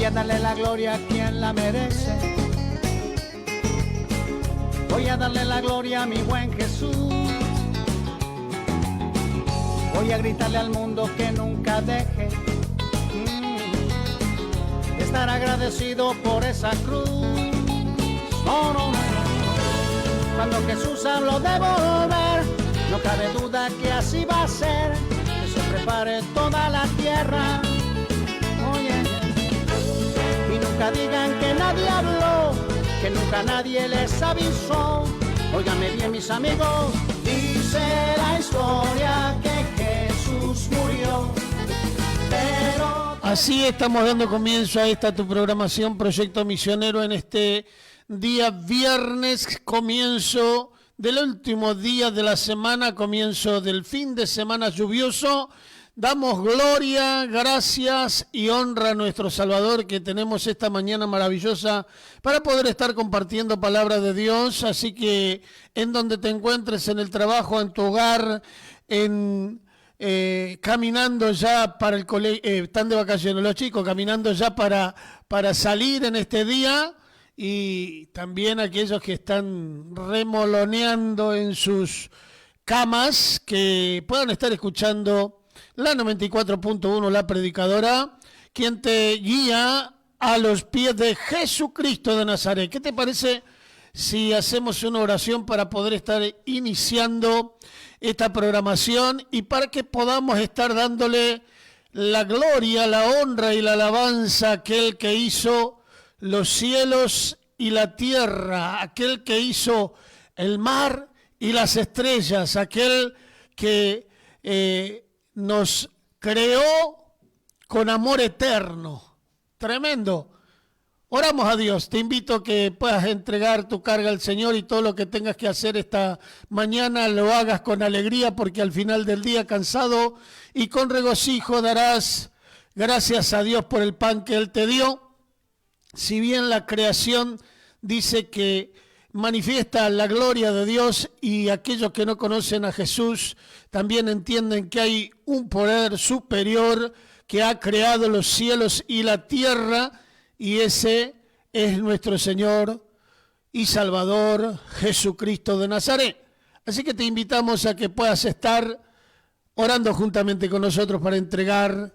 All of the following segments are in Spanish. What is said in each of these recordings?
Voy a darle la gloria a quien la merece. Voy a darle la gloria a mi buen Jesús. Voy a gritarle al mundo que nunca deje de estar agradecido por esa cruz. No, no, no. Cuando Jesús habló de volver, no cabe duda que así va a ser. Que se prepare toda la tierra. Oye, y nunca digan que nadie habló, que nunca nadie les avisó. Óigame bien, mis amigos, dice la historia que Jesús murió, pero... Así estamos dando comienzo a esta tu programación Proyecto Misionero en este día viernes, comienzo del último día de la semana, comienzo del fin de semana lluvioso. Damos gloria, gracias y honra a nuestro Salvador que tenemos esta mañana maravillosa para poder estar compartiendo palabra de Dios. Así que en donde te encuentres, en el trabajo, en tu hogar, caminando ya para el colegio, están de vacaciones los chicos, caminando ya para salir en este día, y también aquellos que están remoloneando en sus camas, que puedan estar escuchando la 94.1, la predicadora, quien te guía a los pies de Jesucristo de Nazaret. ¿Qué te parece si hacemos una oración para poder estar iniciando esta programación y para que podamos estar dándole la gloria, la honra y la alabanza a aquel que hizo los cielos y la tierra, aquel que hizo el mar y las estrellas, aquel que nos creó con amor eterno? Tremendo. Oramos a Dios. Te invito a que puedas entregar tu carga al Señor y todo lo que tengas que hacer esta mañana lo hagas con alegría, porque al final del día, cansado y con regocijo, darás gracias a Dios por el pan que Él te dio. Si bien la creación dice que manifiesta la gloria de Dios, y aquellos que no conocen a Jesús también entienden que hay un poder superior que ha creado los cielos y la tierra, y ese es nuestro Señor y Salvador Jesucristo de Nazaret. Así que te invitamos a que puedas estar orando juntamente con nosotros para entregar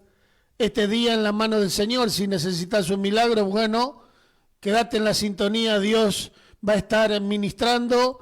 este día en la mano del Señor. Si necesitas un milagro, bueno, quédate en la sintonía. Dios va a estar ministrando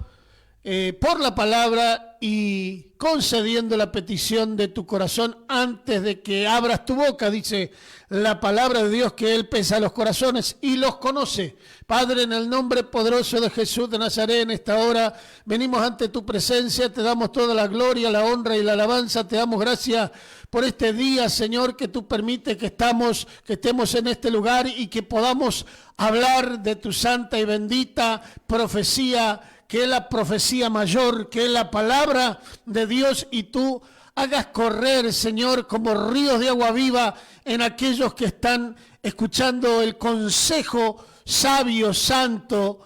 por la palabra y concediendo la petición de tu corazón antes de que abras tu boca. Dice la palabra de Dios que Él pesa los corazones y los conoce. Padre, en el nombre poderoso de Jesús de Nazaret, en esta hora venimos ante tu presencia, te damos toda la gloria, la honra y la alabanza. Te damos gracias por este día, Señor, que tú permites que estemos en este lugar y que podamos hablar de tu santa y bendita profecía, que es la profecía mayor, que es la palabra de Dios, y tú hagas correr, Señor, como ríos de agua viva en aquellos que están escuchando el consejo sabio, santo,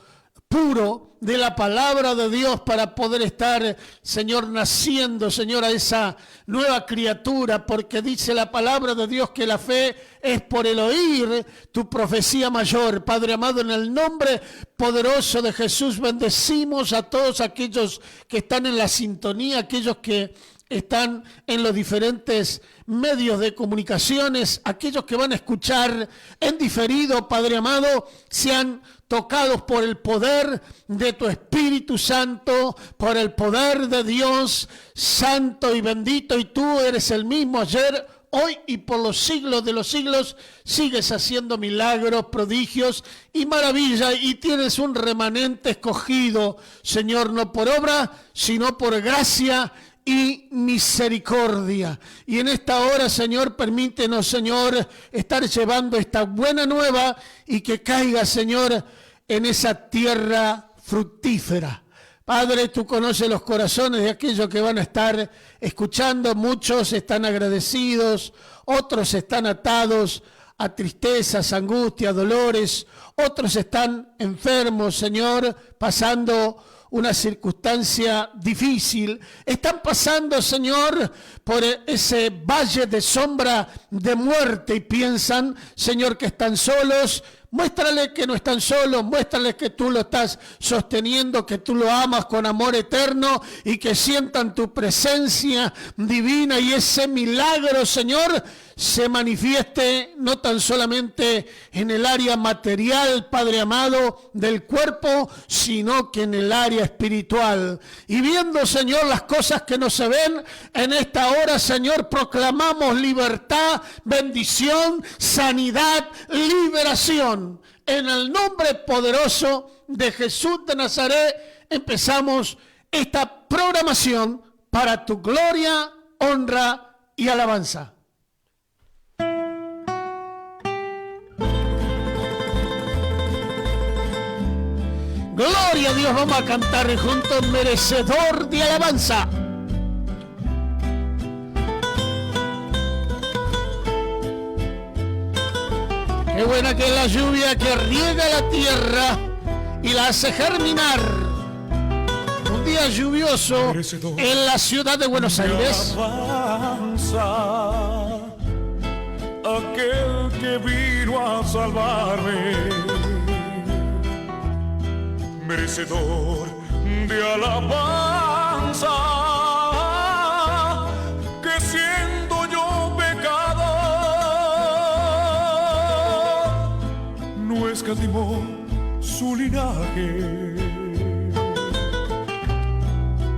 puro de la palabra de Dios, para poder estar, Señor, naciendo, Señor, a esa nueva criatura, porque dice la palabra de Dios que la fe es por el oír tu profecía mayor. Padre amado, en el nombre poderoso de Jesús, bendecimos a todos aquellos que están en la sintonía, aquellos que están en los diferentes medios de comunicaciones, aquellos que van a escuchar en diferido, Padre amado, sean tocados por el poder de tu Espíritu Santo, por el poder de Dios santo y bendito, y tú eres el mismo ayer, hoy y por los siglos de los siglos. Sigues haciendo milagros, prodigios y maravillas, y tienes un remanente escogido, Señor, no por obra, sino por gracia y misericordia. Y en esta hora, Señor, permítenos, Señor, estar llevando esta buena nueva y que caiga, Señor, en esa tierra fructífera. Padre, tú conoces los corazones de aquellos que van a estar escuchando. Muchos están agradecidos, otros están atados a tristezas, angustias, dolores, otros están enfermos, Señor, pasando una circunstancia difícil. Están pasando, Señor, por ese valle de sombra de muerte y piensan, Señor, que están solos. Muéstrale que no están solos, muéstrale que tú lo estás sosteniendo, que tú lo amas con amor eterno y que sientan tu presencia divina y ese milagro, Señor, se manifieste no tan solamente en el área material, Padre amado, del cuerpo, sino que en el área espiritual. Y viendo, Señor, las cosas que no se ven, en esta hora, Señor, proclamamos libertad, bendición, sanidad, liberación. En el nombre poderoso de Jesús de Nazaret, empezamos esta programación para tu gloria, honra y alabanza. Gloria a Dios, vamos a cantar juntos, merecedor de alabanza. Qué buena que es la lluvia que riega la tierra y la hace germinar. Un día lluvioso en la ciudad de Buenos Aires. Alabanza, aquel que vino a salvarme, merecedor de alabanza, que siendo yo pecador, no escatimó su linaje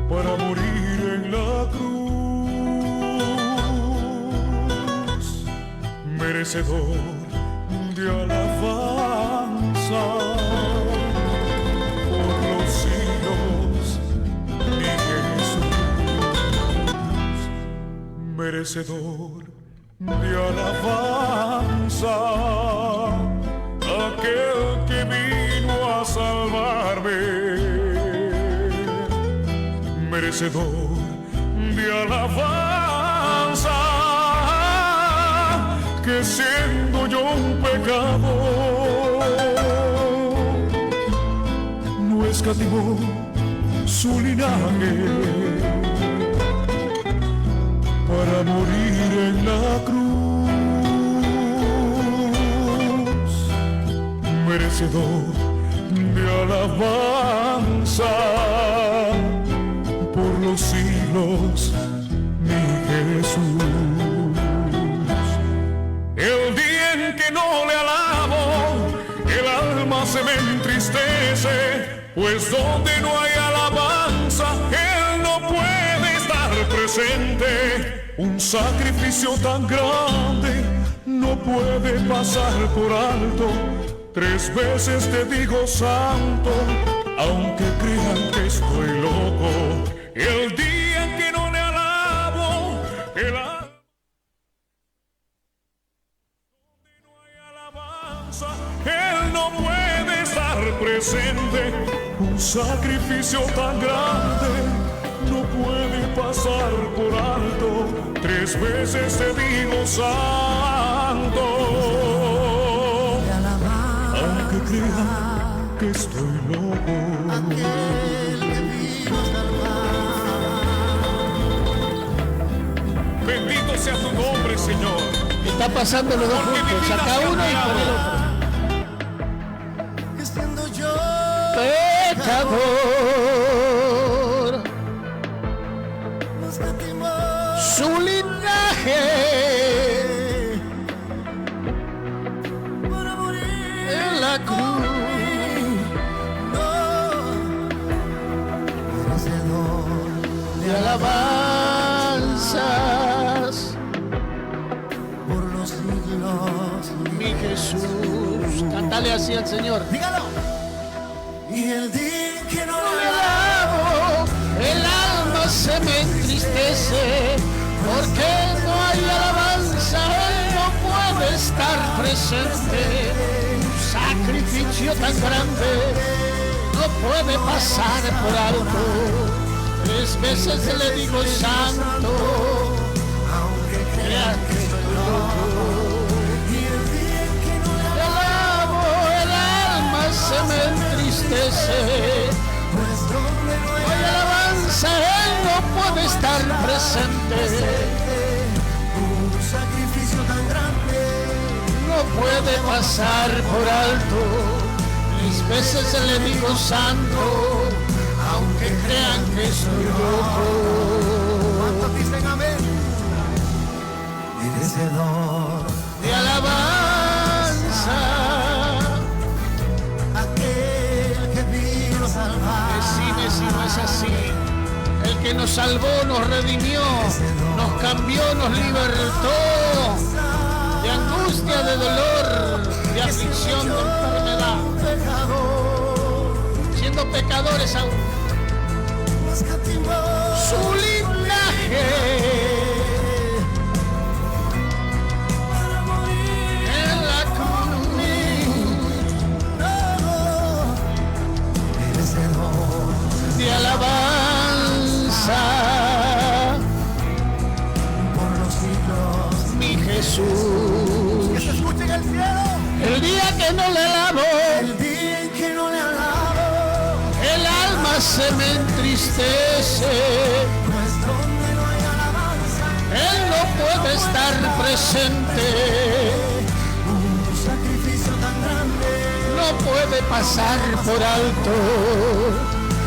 para morir en la cruz, merecedor de alabanza. Merecedor de alabanza, aquel que vino a salvarme, merecedor de alabanza, que siendo yo un pecador, no escatimó su linaje para morir en la cruz, merecedor de alabanza por los siglos, mi Jesús. El día en que no le alabo, el alma se me entristece, pues donde no hay alabanza, Él no puede estar presente. Un sacrificio tan grande no puede pasar por alto. 3 veces te digo santo, aunque crean que estoy loco. El día en que no le alabo, el alma donde no hay alabanza, Él no puede estar presente. Un sacrificio tan grande no puede pasar por alto. 3 veces te digo santo, aunque crean que estoy loco. Bendito sea tu nombre, Señor. Está pasando los dos juntos, saca uno y pone el otro. Pecador, su linaje en la cruz, de alabanzas por los siglos. mi Jesús. Cántale así al Señor. Dígalo. Y el día que no le Alabo, el alma se me entristece, porque no hay alabanza, Él no puede estar presente. Un sacrificio tan grande no puede pasar por alto. 3 veces le digo santo, aunque crean que estoy loco. y el día que no le Alabo, el alma se me entristece, pues donde no no hay alabanza, Él no puede estar presente. sacrificio tan grande no puede pasar por alto. Mis veces le digo santo, aunque crean que estoy loco. ¿Cuántos dicen amén? Merecedor De alabanza, aquel que vino a salvar. decime si no es así. El que nos salvó, nos redimió, nos cambió, nos libertó de angustia, de dolor, de aflicción, de enfermedad. Siendo pecadores aún, su linaje en la cruz de alabanza Por los siglos. mi Jesús. Que se escuche en el cielo. El día que no le alabo, El día en que no le alabo, el alma se me entristece. pues donde no hay alabanza, Él no puede estar presente, un sacrificio tan grande. no puede pasar por alto.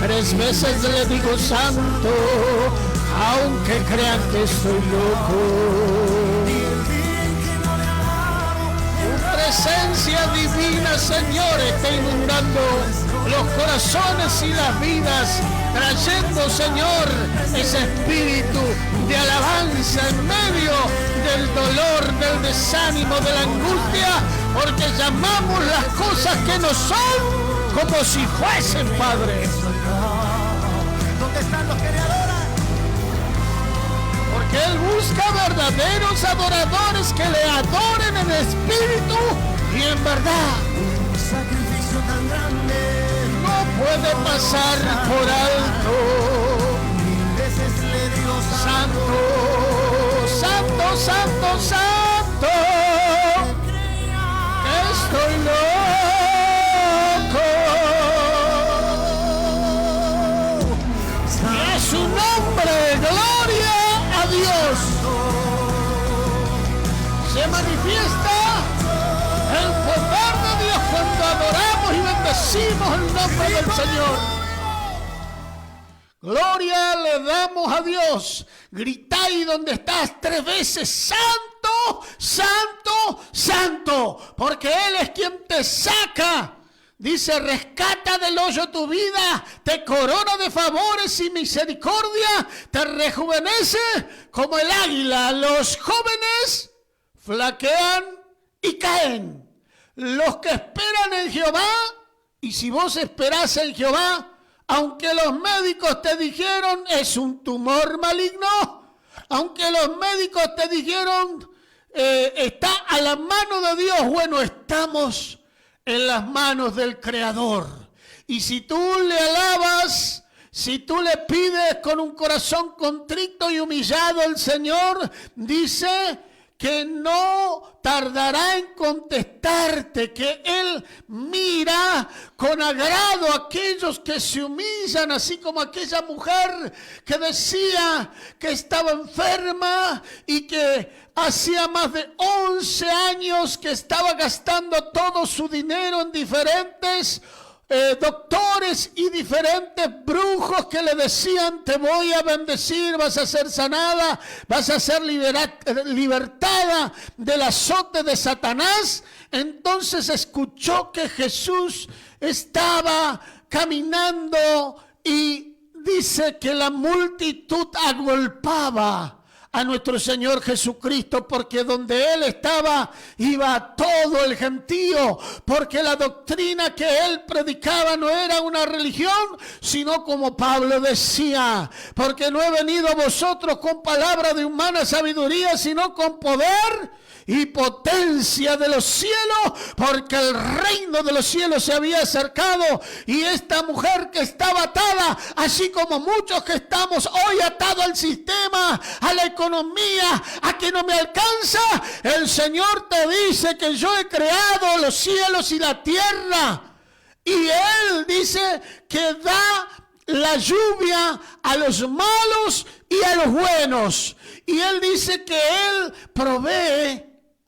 3 veces le digo santo, aunque crean que estoy loco. Tu presencia divina, Señor, está inundando los corazones y las vidas, trayendo, Señor, ese espíritu de alabanza en medio del dolor, del desánimo, de la angustia, porque llamamos las cosas que no son como si fuesen, Padre. ¿Dónde están los que le adoran? Porque Él busca verdaderos adoradores que le adoren en espíritu y en verdad. Un sacrificio tan grande. No puede pasar por alto. 1000 veces le digo Santo, santo, santo, santo, que estoy loco. Y a su nombre, gloria a Dios. Se manifiesta el poder de Dios cuando adoramos y bendecimos el nombre del Señor. Gloria le damos a Dios. Gritáis donde estás 3 veces: Santo, Santo, Santo, porque Él es quien te saca. Dice: rescata del hoyo tu vida, te corona de favores y misericordia, te rejuvenece como el águila. Los jóvenes flaquean y caen. Los que esperan en Jehová, y si vos esperás en Jehová, aunque los médicos te dijeron es un tumor maligno, aunque los médicos te dijeron está a la mano de Dios, bueno, estamos en las manos del Creador. Y si tú le alabas, si tú le pides con un corazón contrito y humillado al Señor, dice que no tardará en contestarte, que Él mira con agrado a aquellos que se humillan, así como aquella mujer que decía que estaba enferma y que hacía más de 11 años que estaba gastando todo su dinero en diferentes doctores y diferentes brujos que le decían: te voy a bendecir, vas a ser sanada, vas a ser libertada del azote de Satanás. Entonces escuchó que Jesús estaba caminando y dice que la multitud agolpaba a nuestro Señor Jesucristo, porque donde Él estaba iba todo el gentío, porque la doctrina que Él predicaba no era una religión, sino como Pablo decía: porque no he venido a vosotros con palabra de humana sabiduría, sino con poder y potencia de los cielos, porque el reino de los cielos se había acercado. Y esta mujer que estaba atada, así como muchos que estamos hoy atados al sistema, a la economía, a que no me alcanza, el Señor te dice que yo he creado los cielos y la tierra, y Él dice que da la lluvia a los malos y a los buenos. Y Él dice que Él provee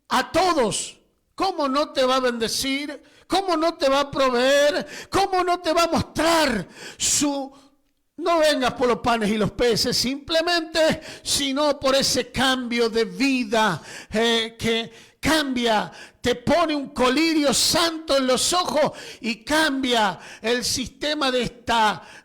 a todos. ¿Cómo no te va a bendecir? ¿Cómo no te va a proveer? ¿Cómo no te va a mostrar su... No vengas por los panes y los peces simplemente, sino por ese cambio de vida que cambia, te pone un colirio santo en los ojos y cambia el sistema de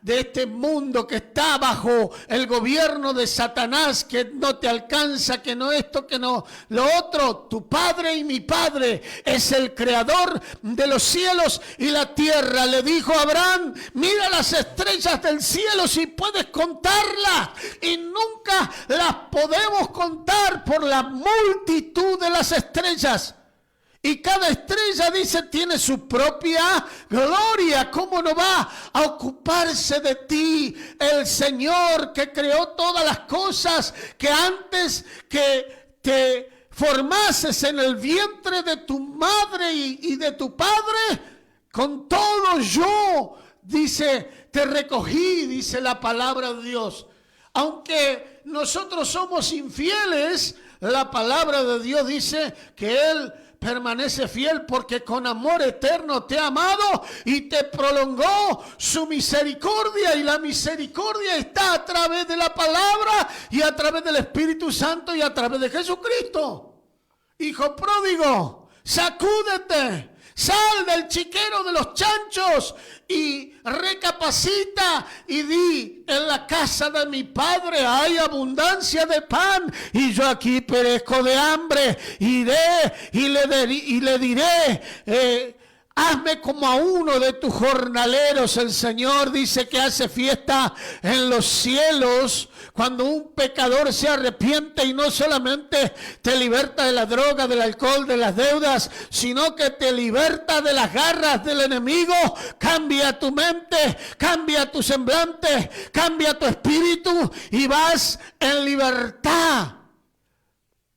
este mundo que está bajo el gobierno de Satanás, que no te alcanza, que no esto, que no lo otro. Tu Padre y mi Padre es el creador de los cielos y la tierra. Le dijo a Abraham, mira las estrellas del cielo si puedes contarlas, y nunca las podemos contar por la multitud de las estrellas. Y cada estrella, dice, tiene su propia gloria. ¿Cómo no va a ocuparse de ti el Señor que creó todas las cosas, que antes que te formases en el vientre de tu madre y de tu padre, con todo yo, dice, te recogí, dice la palabra de Dios. Aunque nosotros somos infieles, la palabra de Dios dice que Él permanece fiel porque con amor eterno te ha amado y te prolongó su misericordia, y la misericordia está a través de la palabra y a través del Espíritu Santo y a través de Jesucristo. Hijo pródigo, sacúdete, sal del chiquero de los chanchos y recapacita y di, en la casa de mi Padre hay abundancia de pan y yo aquí perezco de hambre. Iré y le diré, hazme como a uno de tus jornaleros. El Señor dice que hace fiesta en los cielos cuando un pecador se arrepiente, y no solamente te liberta de la droga, del alcohol, de las deudas, sino que te liberta de las garras del enemigo. Cambia tu mente, cambia tu semblante, cambia tu espíritu y vas en libertad,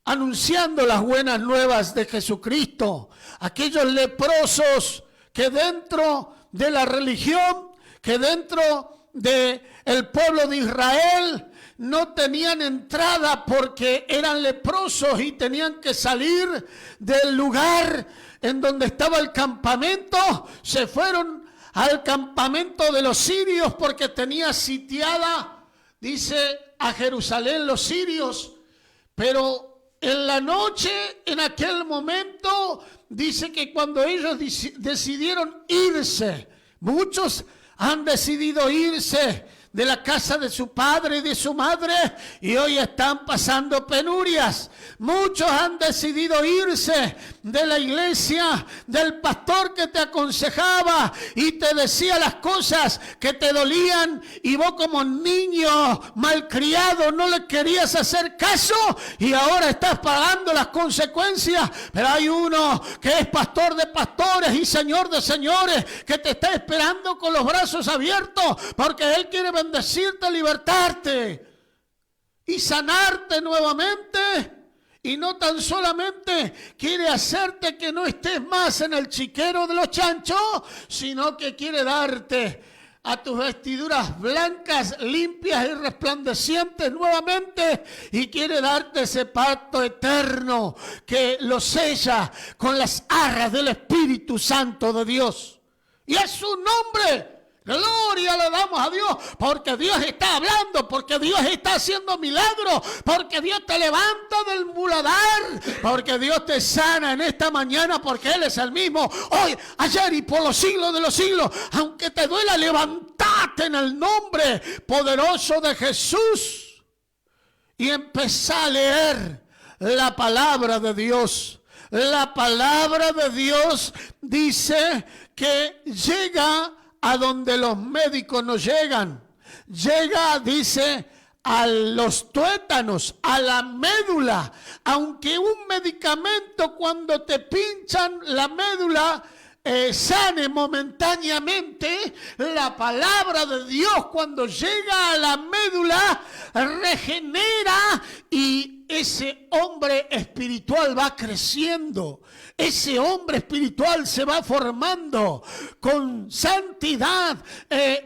anunciando las buenas nuevas de Jesucristo. Aquellos leprosos que dentro de la religión, que dentro del pueblo de Israel no tenían entrada porque eran leprosos y tenían que salir del lugar en donde estaba el campamento, se fueron al campamento de los sirios porque tenía sitiada, dice, a Jerusalén los sirios. Pero en la noche, en aquel momento, dice que cuando ellos decidieron irse, muchos han decidido irse de la casa de su padre y de su madre y hoy están pasando penurias. Muchos han decidido irse de la iglesia, del pastor que te aconsejaba y te decía las cosas que te dolían, y vos como niño malcriado no le querías hacer caso y ahora estás pagando las consecuencias. Pero hay uno que es pastor de pastores y señor de señores, que te está esperando con los brazos abiertos porque Él quiere bendecirte, libertarte y sanarte nuevamente. Y no tan solamente quiere hacerte que no estés más en el chiquero de los chanchos, sino que quiere darte a tus vestiduras blancas, limpias y resplandecientes nuevamente, y quiere darte ese pacto eterno que lo sella con las arras del Espíritu Santo de Dios. Y es su nombre. Gloria le damos a Dios, porque Dios está hablando, porque Dios está haciendo milagros, porque Dios te levanta del muladar, porque Dios te sana en esta mañana, porque Él es el mismo hoy, ayer y por los siglos de los siglos. Aunque te duela, levantate en el nombre poderoso de Jesús y empezá a leer la palabra de Dios. La palabra de Dios dice que llega a donde los médicos no llegan. Llega, dice, a los tuétanos, a la médula. Aunque un medicamento cuando te pinchan la médula sane momentáneamente, la palabra de Dios cuando llega a la médula regenera, y ese hombre espiritual va creciendo. Ese hombre espiritual se va formando con santidad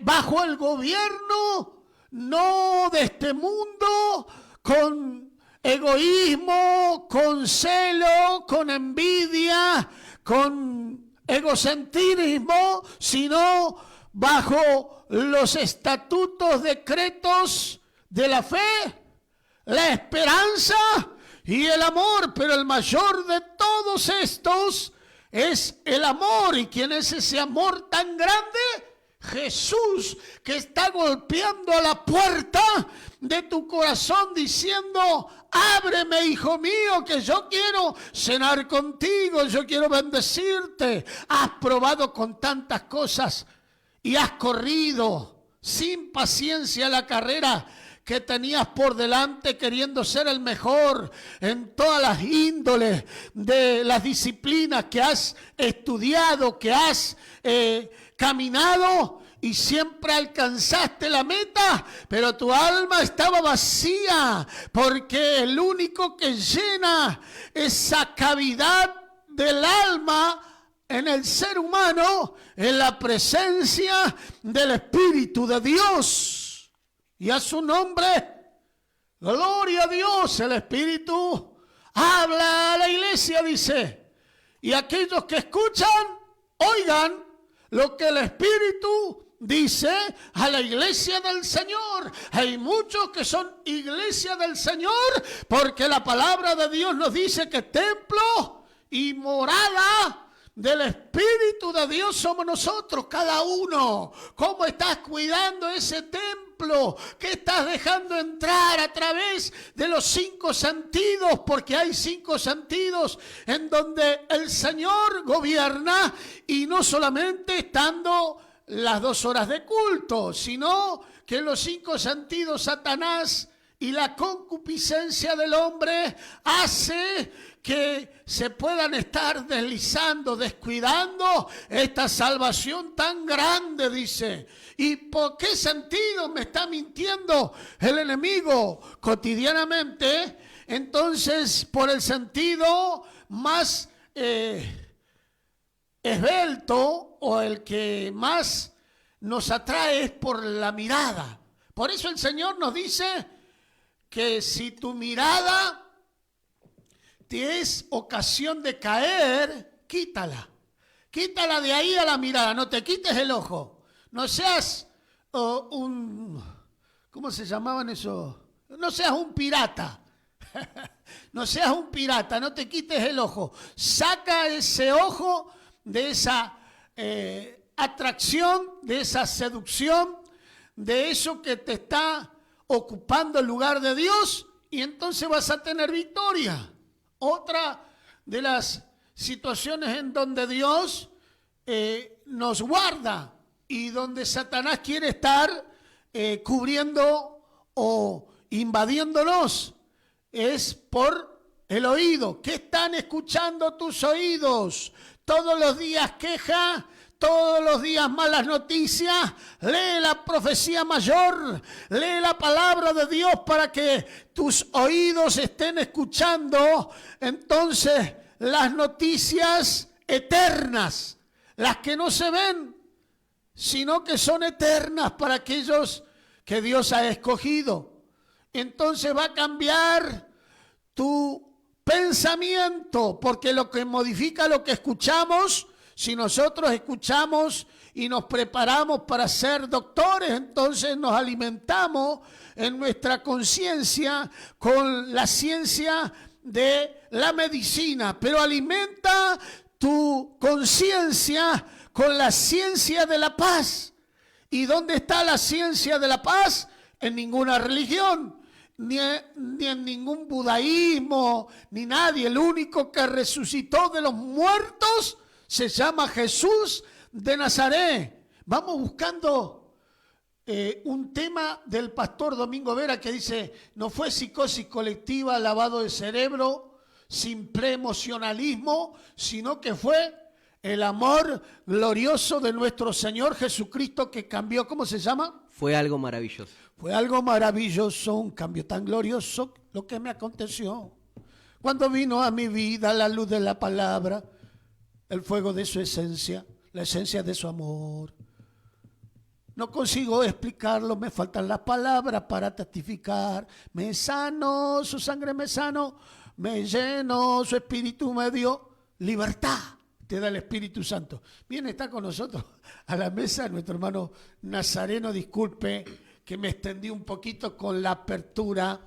bajo el gobierno no de este mundo, con egoísmo, con celo, con envidia, con egocentrismo, sino bajo los estatutos, decretos de la fe, la esperanza y el amor. Pero el mayor de todos estos es el amor. ¿Y quién es ese amor tan grande? Jesús, que está golpeando a la puerta de tu corazón diciendo: ábreme, hijo mío, que yo quiero cenar contigo, yo quiero bendecirte. Has probado con tantas cosas y has corrido sin paciencia la carrera que tenías por delante, queriendo ser el mejor en todas las índoles de las disciplinas que has estudiado, que has caminado, y siempre alcanzaste la meta, pero tu alma estaba vacía, porque el único que llena esa cavidad del alma en el ser humano es la presencia del Espíritu de Dios. Y a su nombre, gloria a Dios. El Espíritu habla a la iglesia, dice, y aquellos que escuchan, oigan lo que el Espíritu dice a la iglesia del Señor. Hay muchos que son iglesia del Señor, porque la palabra de Dios nos dice que templo y morada del Espíritu de Dios somos nosotros, cada uno. ¿Cómo estás cuidando ese templo? ¿Qué estás dejando entrar a través de los 5 sentidos? Porque hay 5 sentidos en donde el Señor gobierna, y no solamente estando las 2 horas de culto, sino que en los 5 sentidos Satanás y la concupiscencia del hombre hace que se puedan estar deslizando, descuidando esta salvación tan grande, dice. ¿Y por qué sentido me está mintiendo el enemigo cotidianamente? Entonces, por el sentido más esbelto, o el que más nos atrae, es por la mirada. Por eso el Señor nos dice que si tu mirada te es ocasión de caer, quítala. Quítala de ahí a la mirada, no te quites el ojo. No seas ¿cómo se llamaban esos? No seas un pirata. No seas un pirata, no te quites el ojo. Saca ese ojo de esa atracción, de esa seducción, de eso que te está ocupando el lugar de Dios, y entonces vas a tener victoria. Otra de las situaciones en donde Dios nos guarda y donde Satanás quiere estar cubriendo o invadiéndonos es por el oído. ¿Qué están escuchando tus oídos? Todos los días queja, todos los días malas noticias. Lee la profecía mayor, lee la palabra de Dios para que tus oídos estén escuchando entonces las noticias eternas, las que no se ven, sino que son eternas para aquellos que Dios ha escogido. Entonces va a cambiar tu pensamiento, porque lo que modifica lo que escuchamos, si nosotros escuchamos y nos preparamos para ser doctores, entonces nos alimentamos en nuestra conciencia con la ciencia de la medicina, pero alimenta tu conciencia con la ciencia de la paz. ¿Y dónde está la ciencia de la paz? En ninguna religión, ni en ningún budaísmo, ni nadie. El único que resucitó de los muertos se llama Jesús de Nazaret. Vamos buscando un tema del pastor Domingo Vera que dice: no fue psicosis colectiva, lavado de cerebro, simple emocionalismo, sino que fue el amor glorioso de nuestro Señor Jesucristo que cambió. ¿Cómo se llama? Fue algo maravilloso. Fue algo maravilloso, un cambio tan glorioso lo que me aconteció. Cuando vino a mi vida la luz de la palabra, el fuego de su esencia, la esencia de su amor. No consigo explicarlo, me faltan las palabras para testificar. Me sanó, su sangre me sanó, me llenó, su espíritu me dio libertad. Te da el Espíritu Santo. Bien, está con nosotros a la mesa nuestro hermano Nazareno. Disculpe que me extendí un poquito con la apertura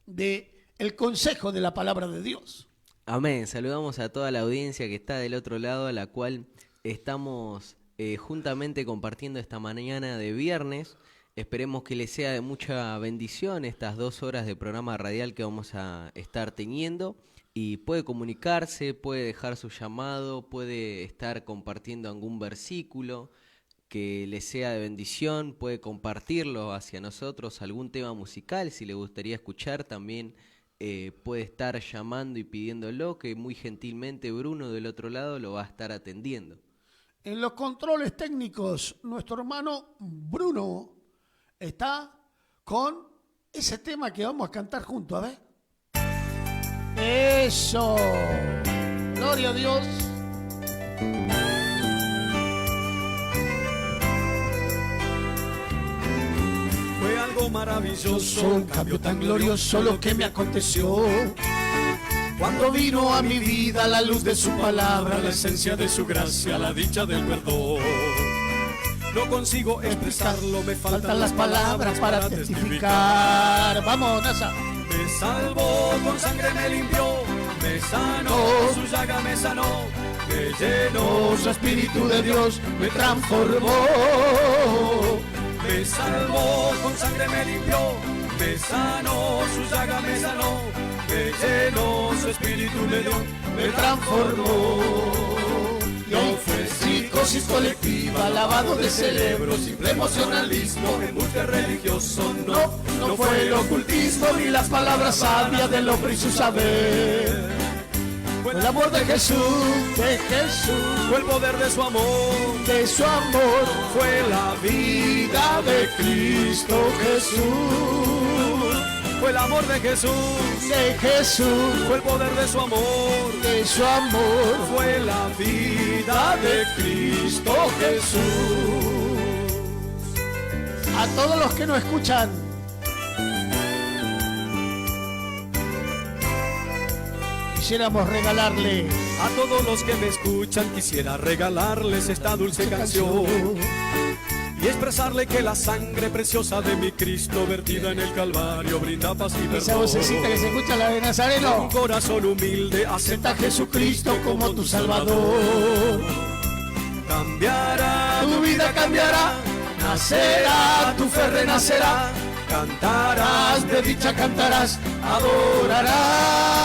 del consejo de la palabra de Dios. Amén. Saludamos a toda la audiencia que está del otro lado, a la cual estamos juntamente compartiendo esta mañana de viernes. Esperemos que les sea de mucha bendición estas 2 horas de programa radial que vamos a estar teniendo. Y puede comunicarse, puede dejar su llamado, puede estar compartiendo algún versículo que le sea de bendición, puede compartirlo hacia nosotros, algún tema musical, si le gustaría escuchar también puede estar llamando y pidiéndolo, que muy gentilmente Bruno del otro lado lo va a estar atendiendo. En los controles técnicos, nuestro hermano Bruno está con ese tema que vamos a cantar juntos, a ver. Eso, gloria a Dios. Fue algo maravilloso, Un cambio tan glorioso lo que me aconteció cuando vino a mi vida la luz de su palabra, la esencia de su gracia, la dicha del perdón. No consigo expresarlo, me faltan las palabras para testificar. Vamos, Nasa. Me salvó, con sangre me limpió, me sanó, su llaga me sanó, me llenó, Su Espíritu de Dios me transformó. me salvó, con sangre me limpió, me sanó, su llaga me sanó, me llenó, su Espíritu me dio, Me transformó. No fue psicosis colectiva, lavado de cerebro, simple emocionalismo, embuste religioso, No fue el ocultismo ni las palabras sabias del hombre y su saber. fue El amor de Jesús, fue el poder de su amor, de su amor, fue la vida de Cristo Jesús, fue el amor de Jesús, fue el poder de su amor, de su amor, fue la vida de Cristo Jesús. A todos los que nos escuchan, quisiéramos regalarle A todos los que me escuchan quisiera regalarles esta dulce canción y expresarle que la sangre preciosa de mi Cristo vertida en el Calvario brinda paz y esa perdón. vocecita que se escucha, la de Un Nazareno. corazón humilde acepta a Jesucristo como tu Salvador. Cambiará, Tu vida cambiará, nacerá, tu fe renacerá, cantarás, de dicha cantarás, adorarás.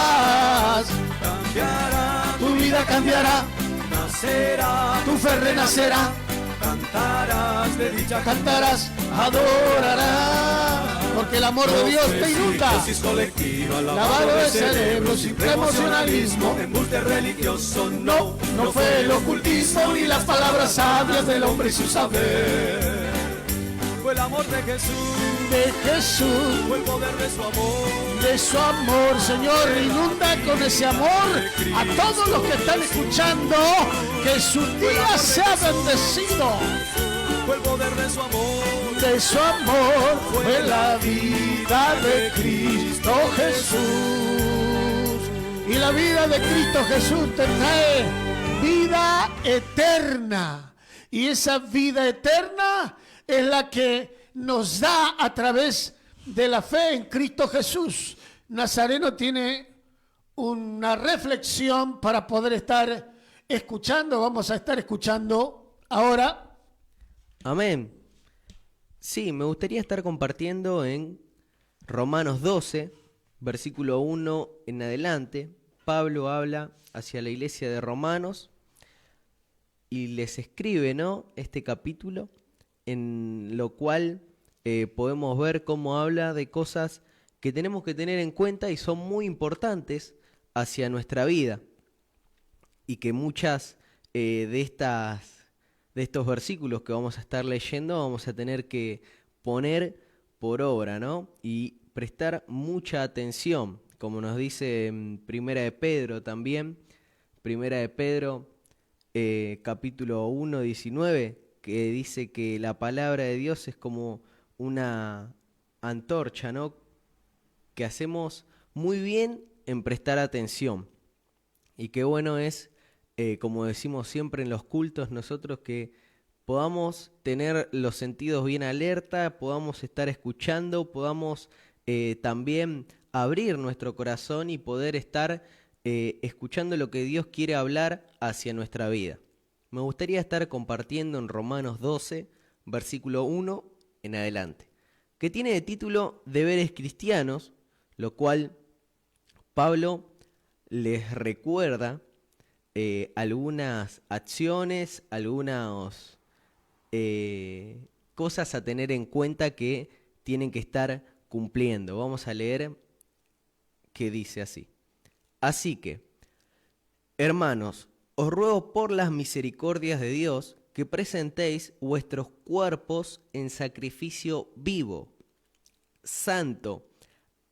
cambiará, Tu vida cambiará, nacerá, tu fe renacerá, cantarás, de dicha cantarás, adorarás. Porque el amor de Dios te inunda. Psicosis colectiva, Lavado de cerebro, simple emocionalismo, embuste religioso, no fue el ocultismo ni las palabras sabias del hombre y su saber. fue el amor de Jesús, fue el poder De su amor, Señor, inunda con ese amor a todos los que están escuchando, que su día sea bendecido. fue el poder de su amor, De su amor fue la vida de Cristo Jesús. Y la vida de Cristo Jesús te trae vida eterna. Y esa vida eterna es la que nos da a través de la fe en Cristo Jesús. Nazareno tiene una reflexión para poder estar escuchando. Vamos a estar escuchando ahora. Amén. Sí, me gustaría estar compartiendo en Romanos 12, versículo 1 en adelante. Pablo habla hacia la iglesia de Romanos y les escribe, ¿no?, este capítulo, en lo cual podemos ver cómo habla de cosas que tenemos que tener en cuenta y son muy importantes hacia nuestra vida, y que muchas de estos versículos que vamos a estar leyendo vamos a tener que poner por obra, ¿no? Y prestar mucha atención, como nos dice en Primera de Pedro también, Primera de Pedro, capítulo 1, 19, que dice que la palabra de Dios es como una antorcha, ¿no? Que hacemos muy bien en prestar atención. Y qué bueno es, como decimos siempre en los cultos, nosotros que podamos tener los sentidos bien alerta, podamos estar escuchando, podamos también abrir nuestro corazón y poder estar escuchando lo que Dios quiere hablar hacia nuestra vida. Me gustaría estar compartiendo en Romanos 12, versículo 1 en adelante, que tiene de título Deberes cristianos, lo cual Pablo les recuerda algunas acciones, algunas cosas a tener en cuenta que tienen que estar cumpliendo. Vamos a leer que dice así. Así que, hermanos, os ruego por las misericordias de Dios que presentéis vuestros cuerpos en sacrificio vivo, santo,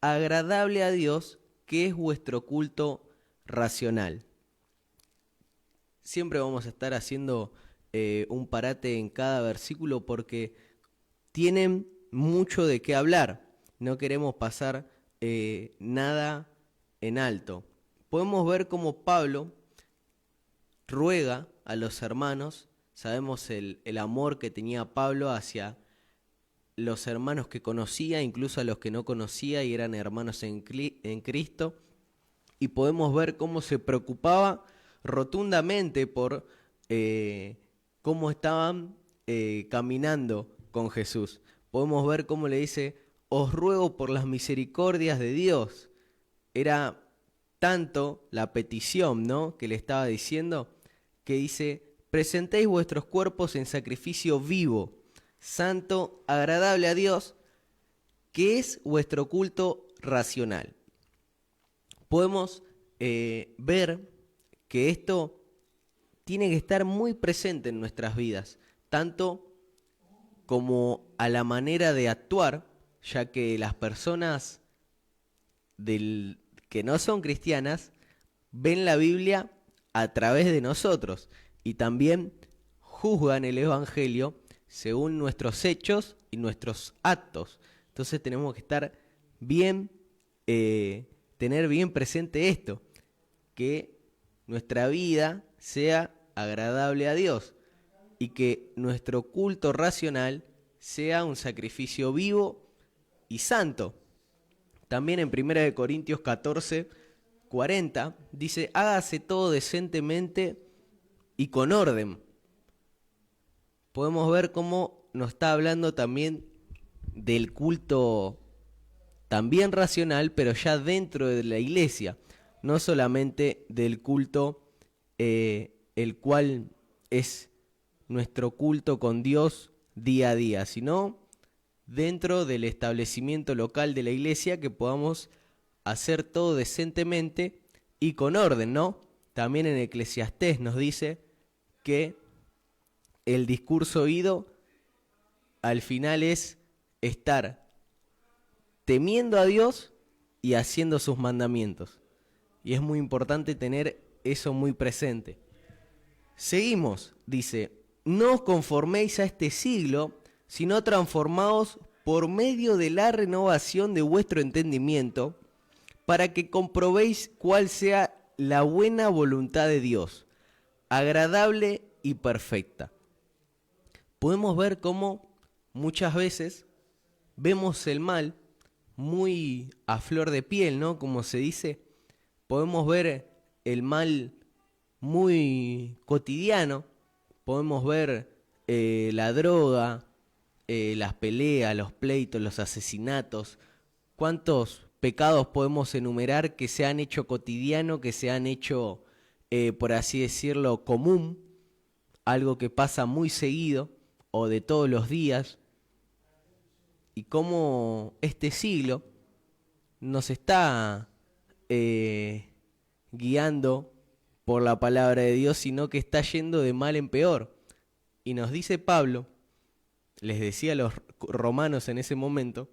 agradable a Dios, que es vuestro culto racional. Siempre vamos a estar haciendo un parate en cada versículo porque tienen mucho de qué hablar. No queremos pasar nada en alto. Podemos ver cómo Pablo ruega a los hermanos. Sabemos el amor que tenía Pablo hacia los hermanos que conocía, incluso a los que no conocía y eran hermanos en Cristo. Y podemos ver cómo se preocupaba rotundamente por cómo estaban caminando con Jesús. Podemos ver cómo le dice, os ruego por las misericordias de Dios. Era tanto la petición, ¿no?, que le estaba diciendo, que dice, presentéis vuestros cuerpos en sacrificio vivo, santo, agradable a Dios, que es vuestro culto racional. Podemos ver que esto tiene que estar muy presente en nuestras vidas, tanto como a la manera de actuar, ya que las personas que no son cristianas ven la Biblia a través de nosotros y también juzgan el Evangelio según nuestros hechos y nuestros actos. Entonces tenemos que estar bien, tener bien presente esto, que nuestra vida sea agradable a Dios y que nuestro culto racional sea un sacrificio vivo y santo. También en 1 Corintios 14, 40 dice, hágase todo decentemente y con orden. Podemos ver cómo nos está hablando también del culto también racional, pero ya dentro de la iglesia, no solamente del culto el cual es nuestro culto con Dios día a día, sino dentro del establecimiento local de la iglesia, que podamos hacer todo decentemente y con orden, ¿no? También en Eclesiastés nos dice que el discurso oído al final es estar temiendo a Dios y haciendo sus mandamientos. Y es muy importante tener eso muy presente. Seguimos, dice, no os conforméis a este siglo, sino transformaos por medio de la renovación de vuestro entendimiento, para que comprobéis cuál sea la buena voluntad de Dios, agradable y perfecta. Podemos ver cómo muchas veces vemos el mal muy a flor de piel, ¿no? Como se dice, podemos ver el mal muy cotidiano, podemos ver la droga, las peleas, los pleitos, los asesinatos. ¿Cuántos pecados podemos enumerar que se han hecho cotidiano, que se han hecho, por así decirlo, común? Algo que pasa muy seguido o de todos los días. Y cómo este siglo nos está guiando por la palabra de Dios, sino que está yendo de mal en peor. Y nos dice Pablo, les decía a los romanos en ese momento,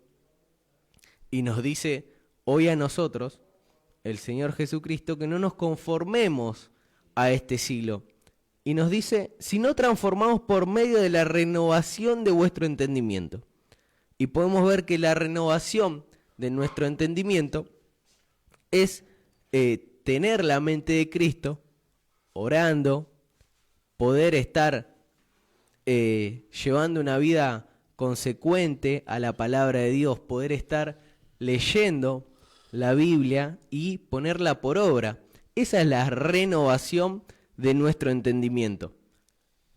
y nos dice hoy a nosotros, el Señor Jesucristo, que no nos conformemos a este siglo, y nos dice, si no transformamos por medio de la renovación de vuestro entendimiento. Y podemos ver que la renovación de nuestro entendimiento es tener la mente de Cristo, orando, poder estar llevando una vida consecuente a la palabra de Dios, poder estar leyendo la Biblia y ponerla por obra. Esa es la renovación de nuestro entendimiento.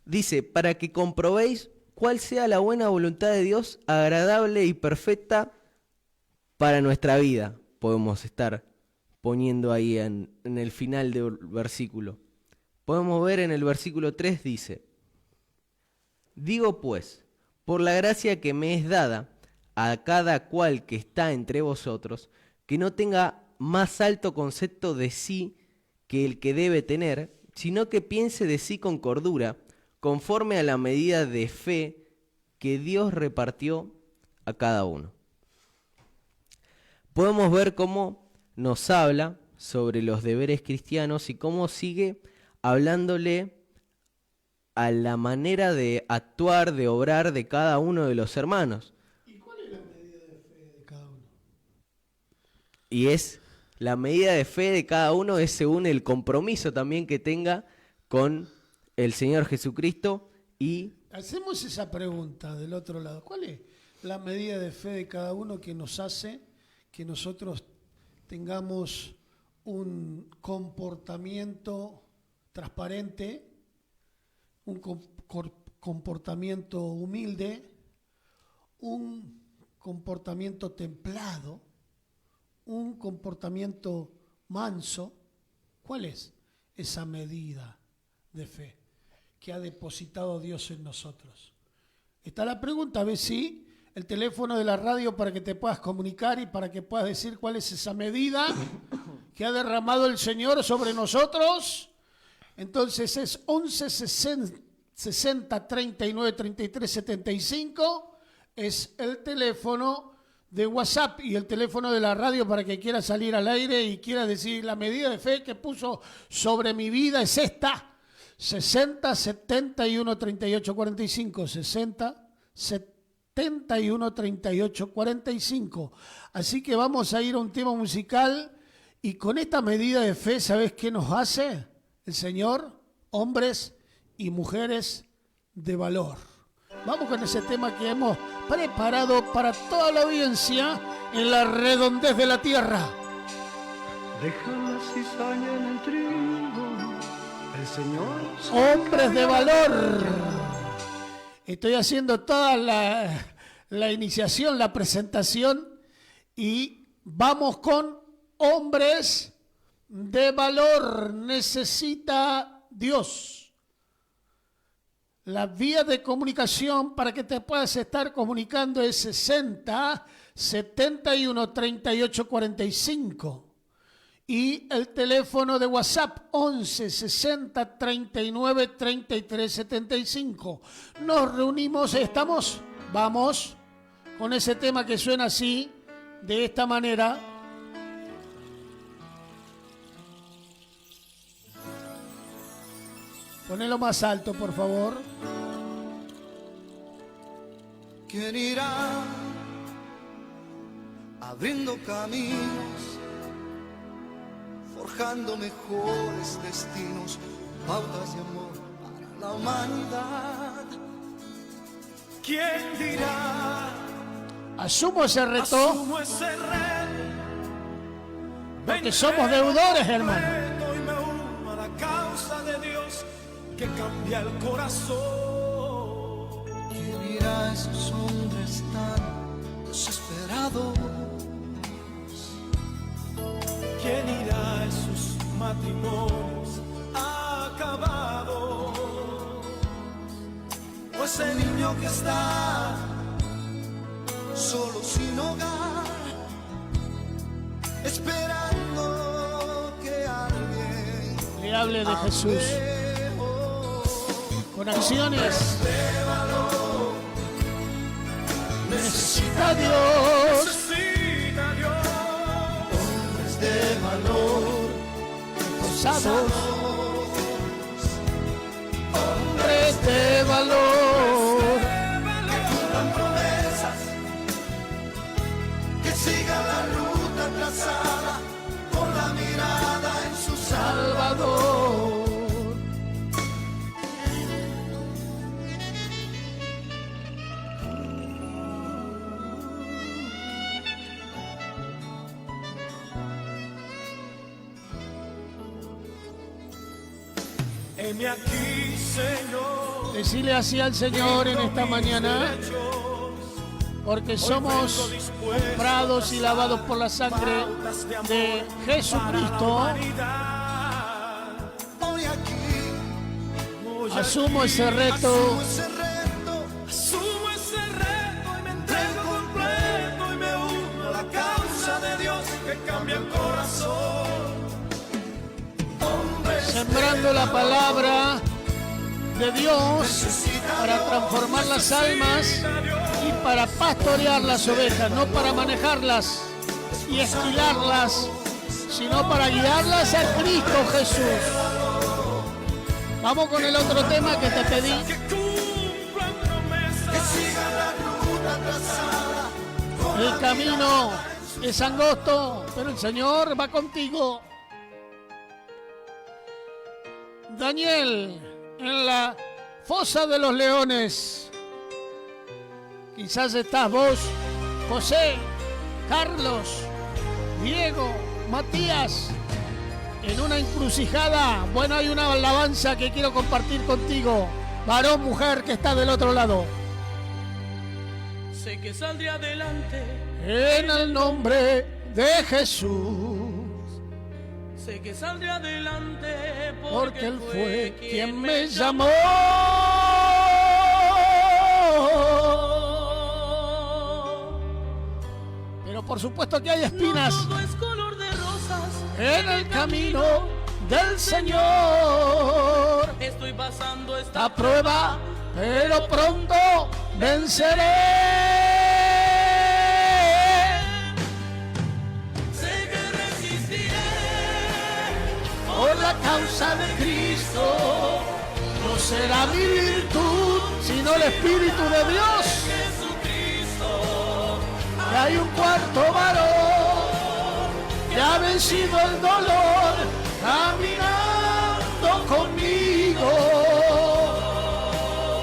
Dice, para que comprobéis cuál sea la buena voluntad de Dios, agradable y perfecta para nuestra vida. Podemos estar poniendo ahí en el final del versículo. Podemos ver en el versículo 3, dice, digo pues, por la gracia que me es dada a cada cual que está entre vosotros, que no tenga más alto concepto de sí que el que debe tener, sino que piense de sí con cordura, conforme a la medida de fe que Dios repartió a cada uno. Podemos ver cómo nos habla sobre los deberes cristianos y cómo sigue hablándole a la manera de actuar, de obrar de cada uno de los hermanos. ¿Y cuál es la medida de fe de cada uno? Y es la medida de fe de cada uno es según el compromiso también que tenga con el Señor Jesucristo. Y hacemos esa pregunta del otro lado. ¿Cuál es la medida de fe de cada uno que nos hace que nosotros tengamos un comportamiento transparente, un comportamiento humilde, un comportamiento templado, un comportamiento manso? ¿Cuál es esa medida de fe que ha depositado Dios en nosotros? Está la pregunta, ¿ves? Sí, el teléfono de la radio para que te puedas comunicar y para que puedas decir cuál es esa medida que ha derramado el Señor sobre nosotros. Entonces es 11 60 39 33 75, es el teléfono de WhatsApp y el teléfono de la radio para que quiera salir al aire y quiera decir la medida de fe que puso sobre mi vida es esta: 60 71 38 45, 60 71 38 45. Así que vamos a ir a un tema musical y con esta medida de fe, ¿sabes qué nos hace el Señor? Hombres y mujeres de valor. Vamos con ese tema que hemos preparado para toda la audiencia en la redondez de la tierra. Deja la cizaña en el trigo, el Señor. Hombres de valor. Estoy haciendo toda la iniciación, la presentación y vamos con hombres de valor. Necesita Dios la vía de comunicación para que te puedas estar comunicando es 60 71 38 45 y el teléfono de WhatsApp 11 60 39 33 75. Nos reunimos, vamos con ese tema que suena así, de esta manera. Ponelo más alto, por favor. ¿Quién irá abriendo caminos, forjando mejores destinos, pautas de amor para la humanidad? ¿Quién dirá? Asumo ese reto, Asumo ese reto, porque somos deudores, hermano. y me uno a la causa de Dios que cambia el corazón. ¿Quién irá a esos hombres tan desesperados? ¿Quién irá a esos matrimonios acabados? O ese niño que está solo sin hogar, esperando que alguien Le hable de Jesús. Con acciones. Necesita Dios. Necesita Dios hombres de valor, Osados. heme aquí, Señor. Decile así al Señor en esta mañana, porque somos comprados y lavados por la sangre de Jesucristo. Hoy aquí, Asumo ese reto. asumo ese reto y me entrego completo y me uno a la causa de Dios que cambia el corazón. Hombres Sembrando la palabra de Dios para transformar las almas y para pastorear las ovejas, no para manejarlas y esquilarlas, sino para guiarlas a Cristo Jesús. Vamos con el otro tema que te pedí. que cumplan promesas, que sigan la ruta trazada. El camino es angosto, pero el Señor va contigo. Daniel, en la fosa de los leones. Quizás estás vos, José, Carlos, Diego, Matías, en una encrucijada. Bueno, hay una alabanza que quiero compartir contigo. Varón, mujer que está del otro lado. Sé que saldré adelante, En el nombre de Jesús. sé que saldré adelante Porque Él fue quien me llamó. Pero por supuesto que hay espinas No todo es color de rosas, en el camino del Señor. estoy pasando La esta prueba, pero pronto venceré. sé que resistiré. Por la causa de Cristo, no será mi virtud, sino el Espíritu de Dios. Y hay un cuarto varón que ha vencido el dolor, caminando conmigo.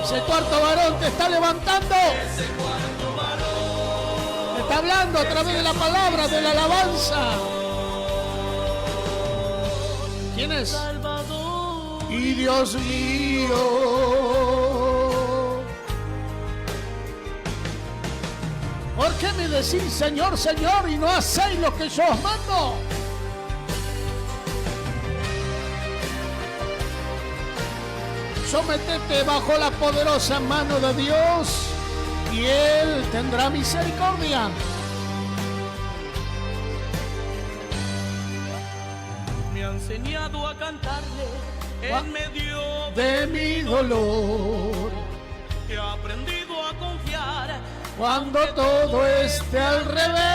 Ese cuarto varón te está levantando. Te está hablando a través de la palabra, de la alabanza. ¿Quién es? Salvador, Y Dios mío. ¿Por qué me decís Señor, Señor y no hacéis lo que yo os mando? Sometete bajo la poderosa mano de Dios y Él tendrá misericordia. me ha enseñado a cantarle en medio De mi dolor, he aprendido a confiar. cuando todo esté al revés.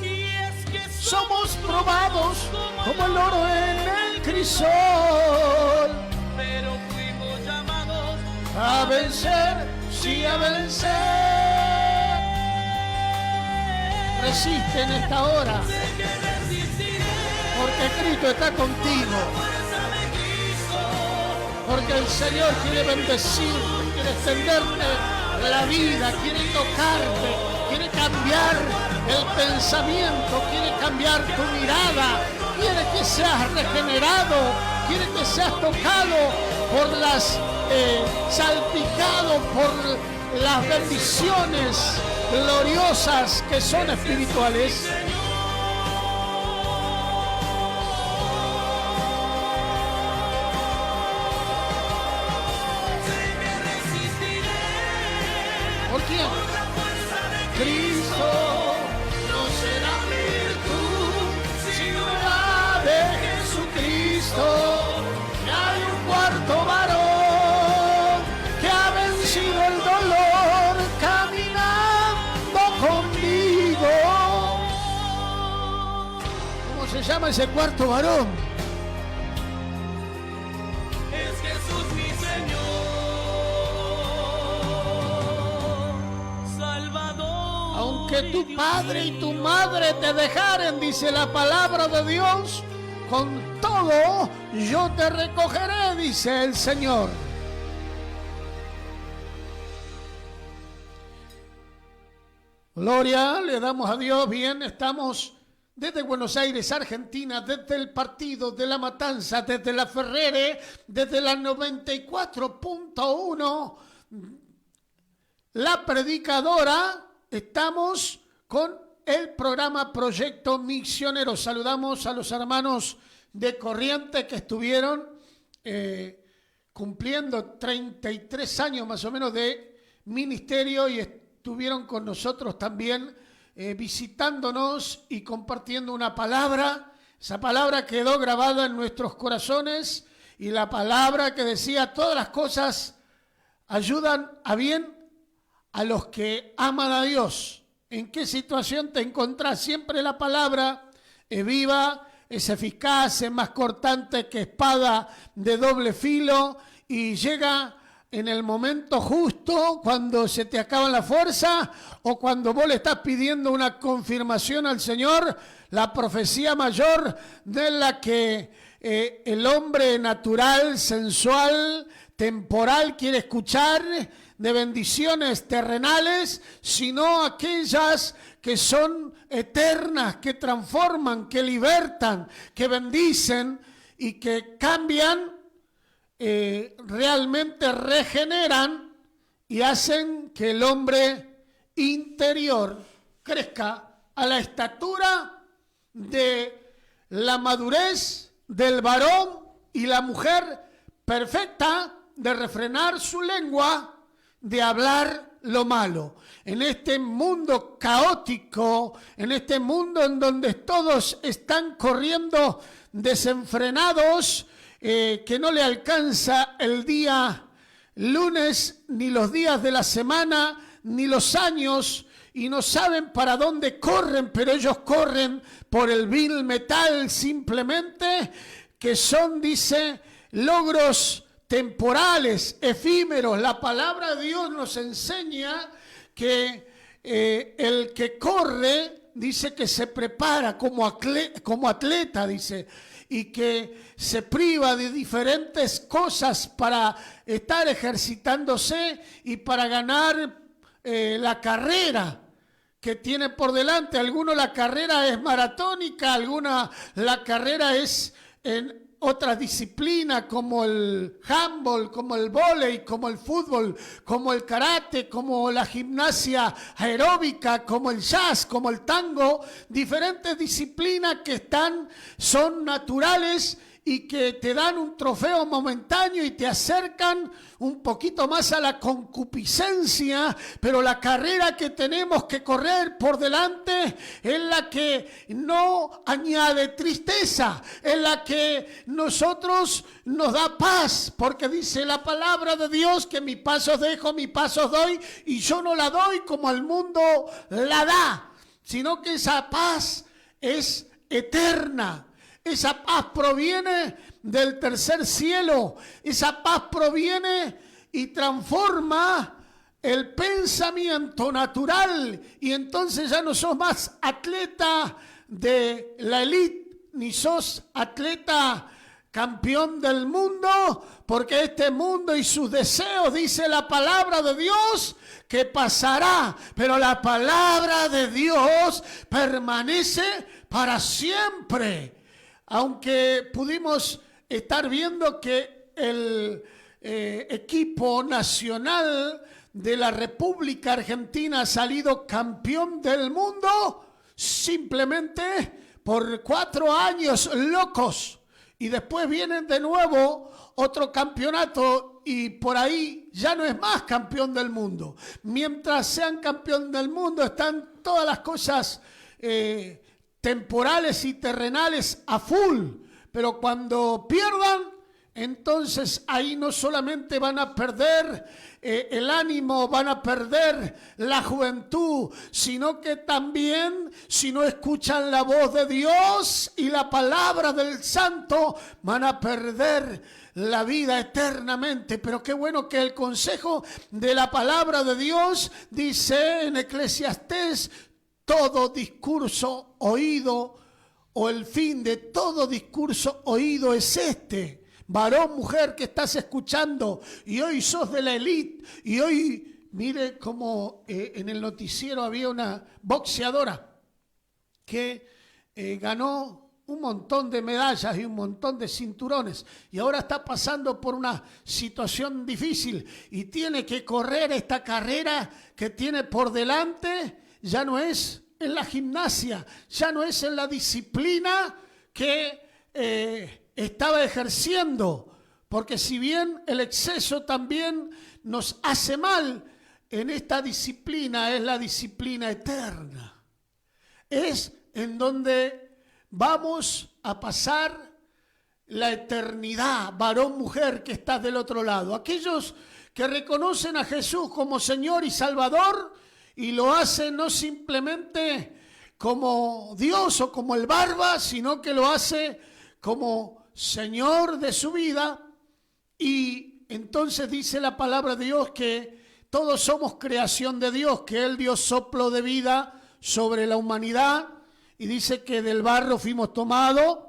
Y es que Somos probados como el oro en el crisol, pero fuimos llamados a vencer, sí a vencer. Resiste en esta hora, que resistiré. porque Cristo está contigo. Porque el Señor quiere bendecirte, quiere extenderte la vida, quiere tocarte, quiere cambiar el pensamiento, quiere cambiar tu mirada, quiere que seas regenerado, quiere que seas tocado por las, salpicado por las bendiciones gloriosas que son espirituales. ¿Por quién? Cristo no será virtud, sino la de Jesucristo. Y hay un cuarto varón que ha vencido el dolor caminando conmigo. ¿Cómo se llama ese cuarto varón? Es Jesús mi Señor, Salvador. Aunque tu padre y tu madre te dejaren, dice la palabra de Dios, con todo yo te recogeré, dice el Señor. Gloria, le damos a Dios. Bien, estamos desde Buenos Aires, Argentina, desde el partido de La Matanza, desde la Ferrere, desde la 94.1, La Predicadora. Estamos con el programa Proyecto Misionero. Saludamos a los hermanos de Corrientes que estuvieron cumpliendo 33 años más o menos de ministerio y estuvieron con nosotros también visitándonos y compartiendo una palabra. Esa palabra quedó grabada en nuestros corazones y la palabra que decía: todas las cosas ayudan a bien a los que aman a Dios. ¿En qué situación te encontrás? Siempre la palabra es viva, es eficaz, es más cortante que espada de doble filo y llega en el momento justo, cuando se te acaba la fuerza o cuando vos le estás pidiendo una confirmación al Señor, la profecía mayor de la que el hombre natural, sensual, temporal quiere escuchar, de bendiciones terrenales, sino aquellas que son eternas, que transforman, que libertan, que bendicen y que cambian, realmente regeneran y hacen que el hombre interior crezca a la estatura de la madurez del varón y la mujer perfecta, de refrenar su lengua, de hablar lo malo. En este mundo caótico, en este mundo en donde todos están corriendo desenfrenados, que no le alcanza el día lunes, ni los días de la semana, ni los años, y no saben para dónde corren, pero ellos corren por el vil metal simplemente, que son, dice, logros temporales, efímeros. La palabra de Dios nos enseña que el que corre, dice que se prepara como atleta, dice, y que se priva de diferentes cosas para estar ejercitándose y para ganar la carrera que tiene por delante. Algunos la carrera es maratónica, alguna la carrera es en otras disciplinas como el handball, como el vóley, como el fútbol, como el karate, como la gimnasia aeróbica, como el jazz, como el tango, diferentes disciplinas que son naturales y que te dan un trofeo momentáneo y te acercan un poquito más a la concupiscencia, pero la carrera que tenemos que correr por delante es la que no añade tristeza, es la que nosotros nos da paz, porque dice la palabra de Dios que mis pasos dejo, mis pasos doy, y yo no la doy como el mundo la da, sino que esa paz es eterna. Esa paz proviene del tercer cielo. Esa paz proviene y transforma el pensamiento natural. Y entonces ya no sos más atleta de la élite, ni sos atleta campeón del mundo, porque este mundo y sus deseos, dice la palabra de Dios, que pasará. Pero la palabra de Dios permanece para siempre. Aunque pudimos estar viendo que el equipo nacional de la República Argentina ha salido campeón del mundo simplemente por 4 años locos. Y después vienen de nuevo otro campeonato y por ahí ya no es más campeón del mundo. Mientras sean campeón del mundo están todas las cosas temporales y terrenales a full, pero cuando pierdan, entonces ahí no solamente van a perder el ánimo, van a perder la juventud, sino que también, si no escuchan la voz de Dios y la palabra del Santo, van a perder la vida eternamente. Pero qué bueno que el consejo de la palabra de Dios dice en Eclesiastés: todo discurso oído, o el fin de todo discurso oído es varón, mujer que estás escuchando y hoy sos de la élite y hoy Mire cómo en el noticiero había una boxeadora que ganó un montón de medallas y un montón de cinturones y ahora está pasando por una situación difícil y tiene que correr esta carrera que tiene por delante. Ya no es en la gimnasia, ya no es en la disciplina que estaba ejerciendo, porque si bien el exceso también nos hace mal, en esta disciplina es la disciplina eterna. Es en donde vamos a pasar la eternidad, varón, mujer que estás del otro lado. Aquellos que reconocen a Jesús como Señor y Salvador y lo hacen no simplemente como Dios o como el barba, sino que lo hace como Señor de su vida. Y entonces dice la palabra de Dios que todos somos creación de Dios, que Él dio soplo de vida sobre la humanidad. Y dice que del barro fuimos tomados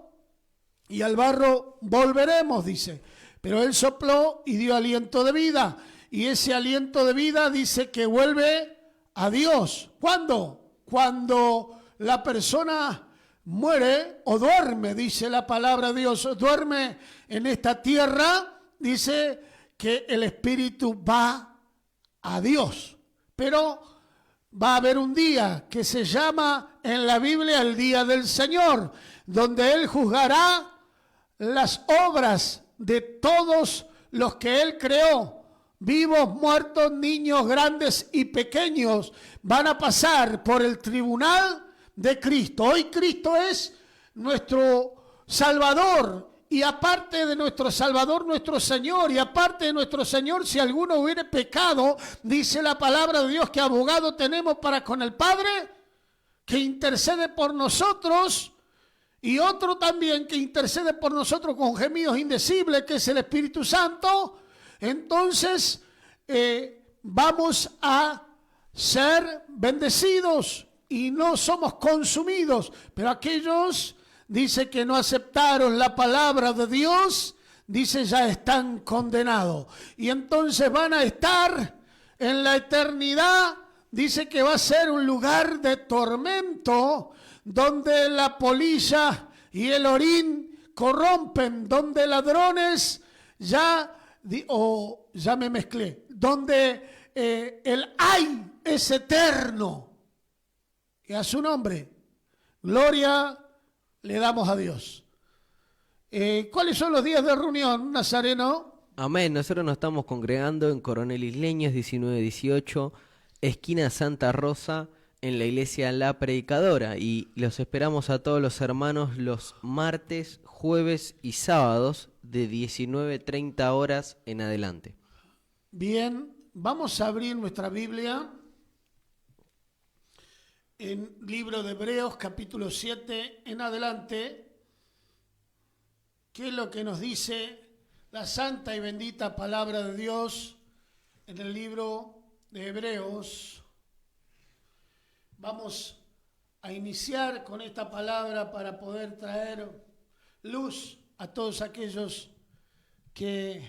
y al barro volveremos, dice. Pero Él sopló y dio aliento de vida. Y ese aliento de vida dice que vuelve a Dios. ¿Cuándo? Cuando la persona muere o duerme, dice la palabra de Dios. Duerme en esta tierra, dice que el espíritu va a Dios. Pero va a haber un día que se llama en la Biblia el día del Señor, donde Él juzgará las obras de todos los que Él creó, vivos, muertos, niños, grandes y pequeños, van a pasar por el tribunal de Cristo. Hoy Cristo es nuestro Salvador. Y aparte de nuestro Salvador, nuestro Señor, y aparte de nuestro Señor, si alguno hubiere pecado, dice la palabra de Dios que abogado tenemos para con el Padre, que intercede por nosotros, y otro también que intercede por nosotros con gemidos indecibles, que es el Espíritu Santo. Entonces vamos a ser bendecidos y no somos consumidos, pero aquellos, dice, que no aceptaron la palabra de Dios, dice, ya están condenados. Y entonces van a estar en la eternidad, dice que va a ser un lugar de tormento, donde la polilla y el orín corrompen, donde ladrones ya me mezclé, donde el ay es eterno. Y a su nombre, gloria le damos a Dios. ¿Cuáles son los días de reunión, Nazareno? Amén. Nosotros nos estamos congregando en Coronel Isleñas 1918, esquina Santa Rosa, en la iglesia La Predicadora. Y los esperamos a todos los hermanos los martes, jueves y sábados de 19:30 horas en adelante. Bien, vamos a abrir nuestra Biblia en libro de Hebreos, capítulo 7 en adelante. ¿Qué es lo que nos dice la santa y bendita palabra de Dios en el libro de Hebreos? Vamos a iniciar con esta palabra para poder traer luz a todos aquellos que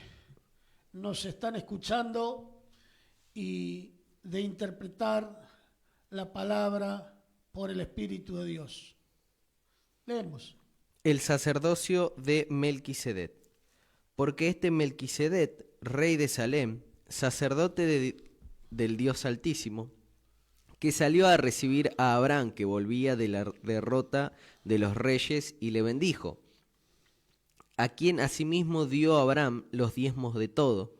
nos están escuchando y de interpretar la palabra por el Espíritu de Dios. Leemos. El sacerdocio de Melquisedec. Porque este Melquisedec, rey de Salem, sacerdote del Dios Altísimo, que salió a recibir a Abraham, que volvía de la derrota de los reyes, y le bendijo, a quien asimismo dio a Abraham los diezmos de todo,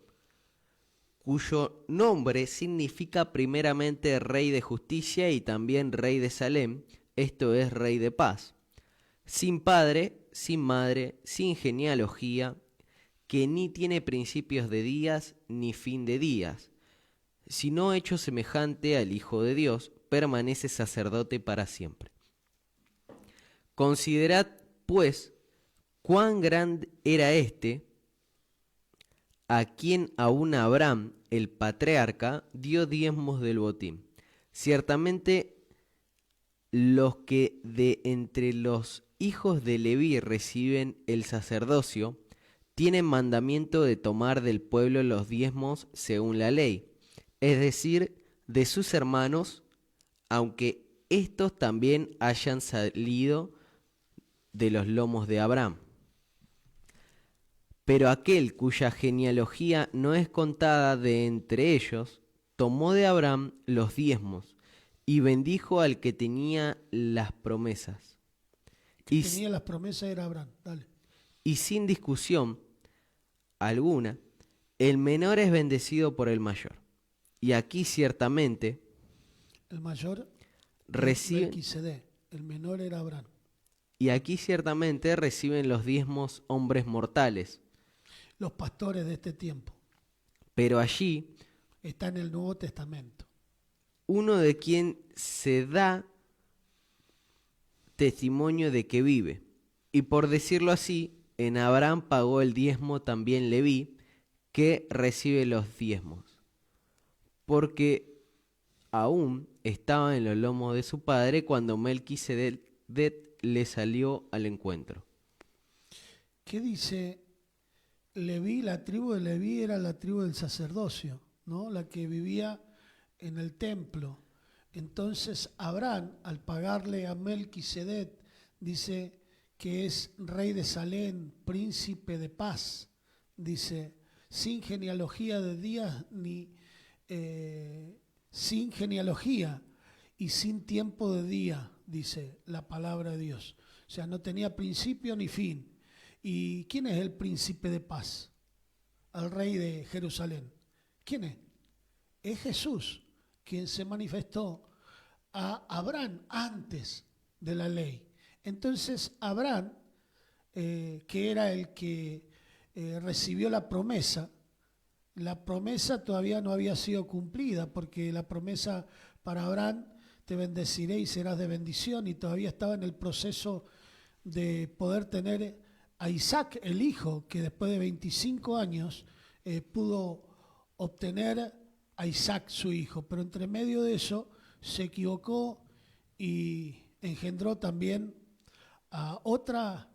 cuyo nombre significa primeramente rey de justicia y también rey de Salem, esto es, rey de paz, sin padre, sin madre, sin genealogía, que ni tiene principios de días ni fin de días, sino hecho semejante al Hijo de Dios, permanece sacerdote para siempre. Considerad, pues, cuán grande era éste, a quien aún Abraham, el patriarca, dio diezmos del botín. Ciertamente, los que de entre los hijos de Leví reciben el sacerdocio, tienen mandamiento de tomar del pueblo los diezmos según la ley, es decir, de sus hermanos, aunque estos también hayan salido de los lomos de Abraham. Pero aquel cuya genealogía no es contada de entre ellos, tomó de Abraham los diezmos y bendijo al que tenía las promesas. Que tenía las promesas era Abraham. Dale. Y sin discusión alguna, el menor es bendecido por el mayor. Y aquí ciertamente El mayor recibe, Melquisedec, el menor era Abraham. y aquí ciertamente reciben los diezmos hombres mortales. Los pastores de este tiempo. Pero allí, Está en el Nuevo Testamento. uno de quien se da testimonio de que vive. Y por decirlo así, en Abraham pagó el diezmo también Leví, que recibe los diezmos. Porque aún estaba en los lomos de su padre cuando Melquisedec le salió al encuentro. ¿Qué dice Leví? La tribu de Leví era la tribu del sacerdocio, ¿no? La que vivía en el templo. Entonces Abraham, al pagarle a Melquisedec, dice que es rey de Salem, príncipe de paz. Dice, sin genealogía de días ni sin genealogía y sin tiempo de día, dice la palabra de Dios. O sea, no tenía principio ni fin. ¿Y quién es el príncipe de paz? Al rey de Jerusalén. ¿Quién es? Es Jesús, quien se manifestó a Abraham antes de la ley. Entonces Abraham, que era el que recibió la promesa todavía no había sido cumplida, porque la promesa para Abraham, te bendeciré y serás de bendición, y todavía estaba en el proceso de poder tener a Isaac, el hijo, que después de 25 años pudo obtener a Isaac, su hijo. Pero entre medio de eso se equivocó y engendró también a otra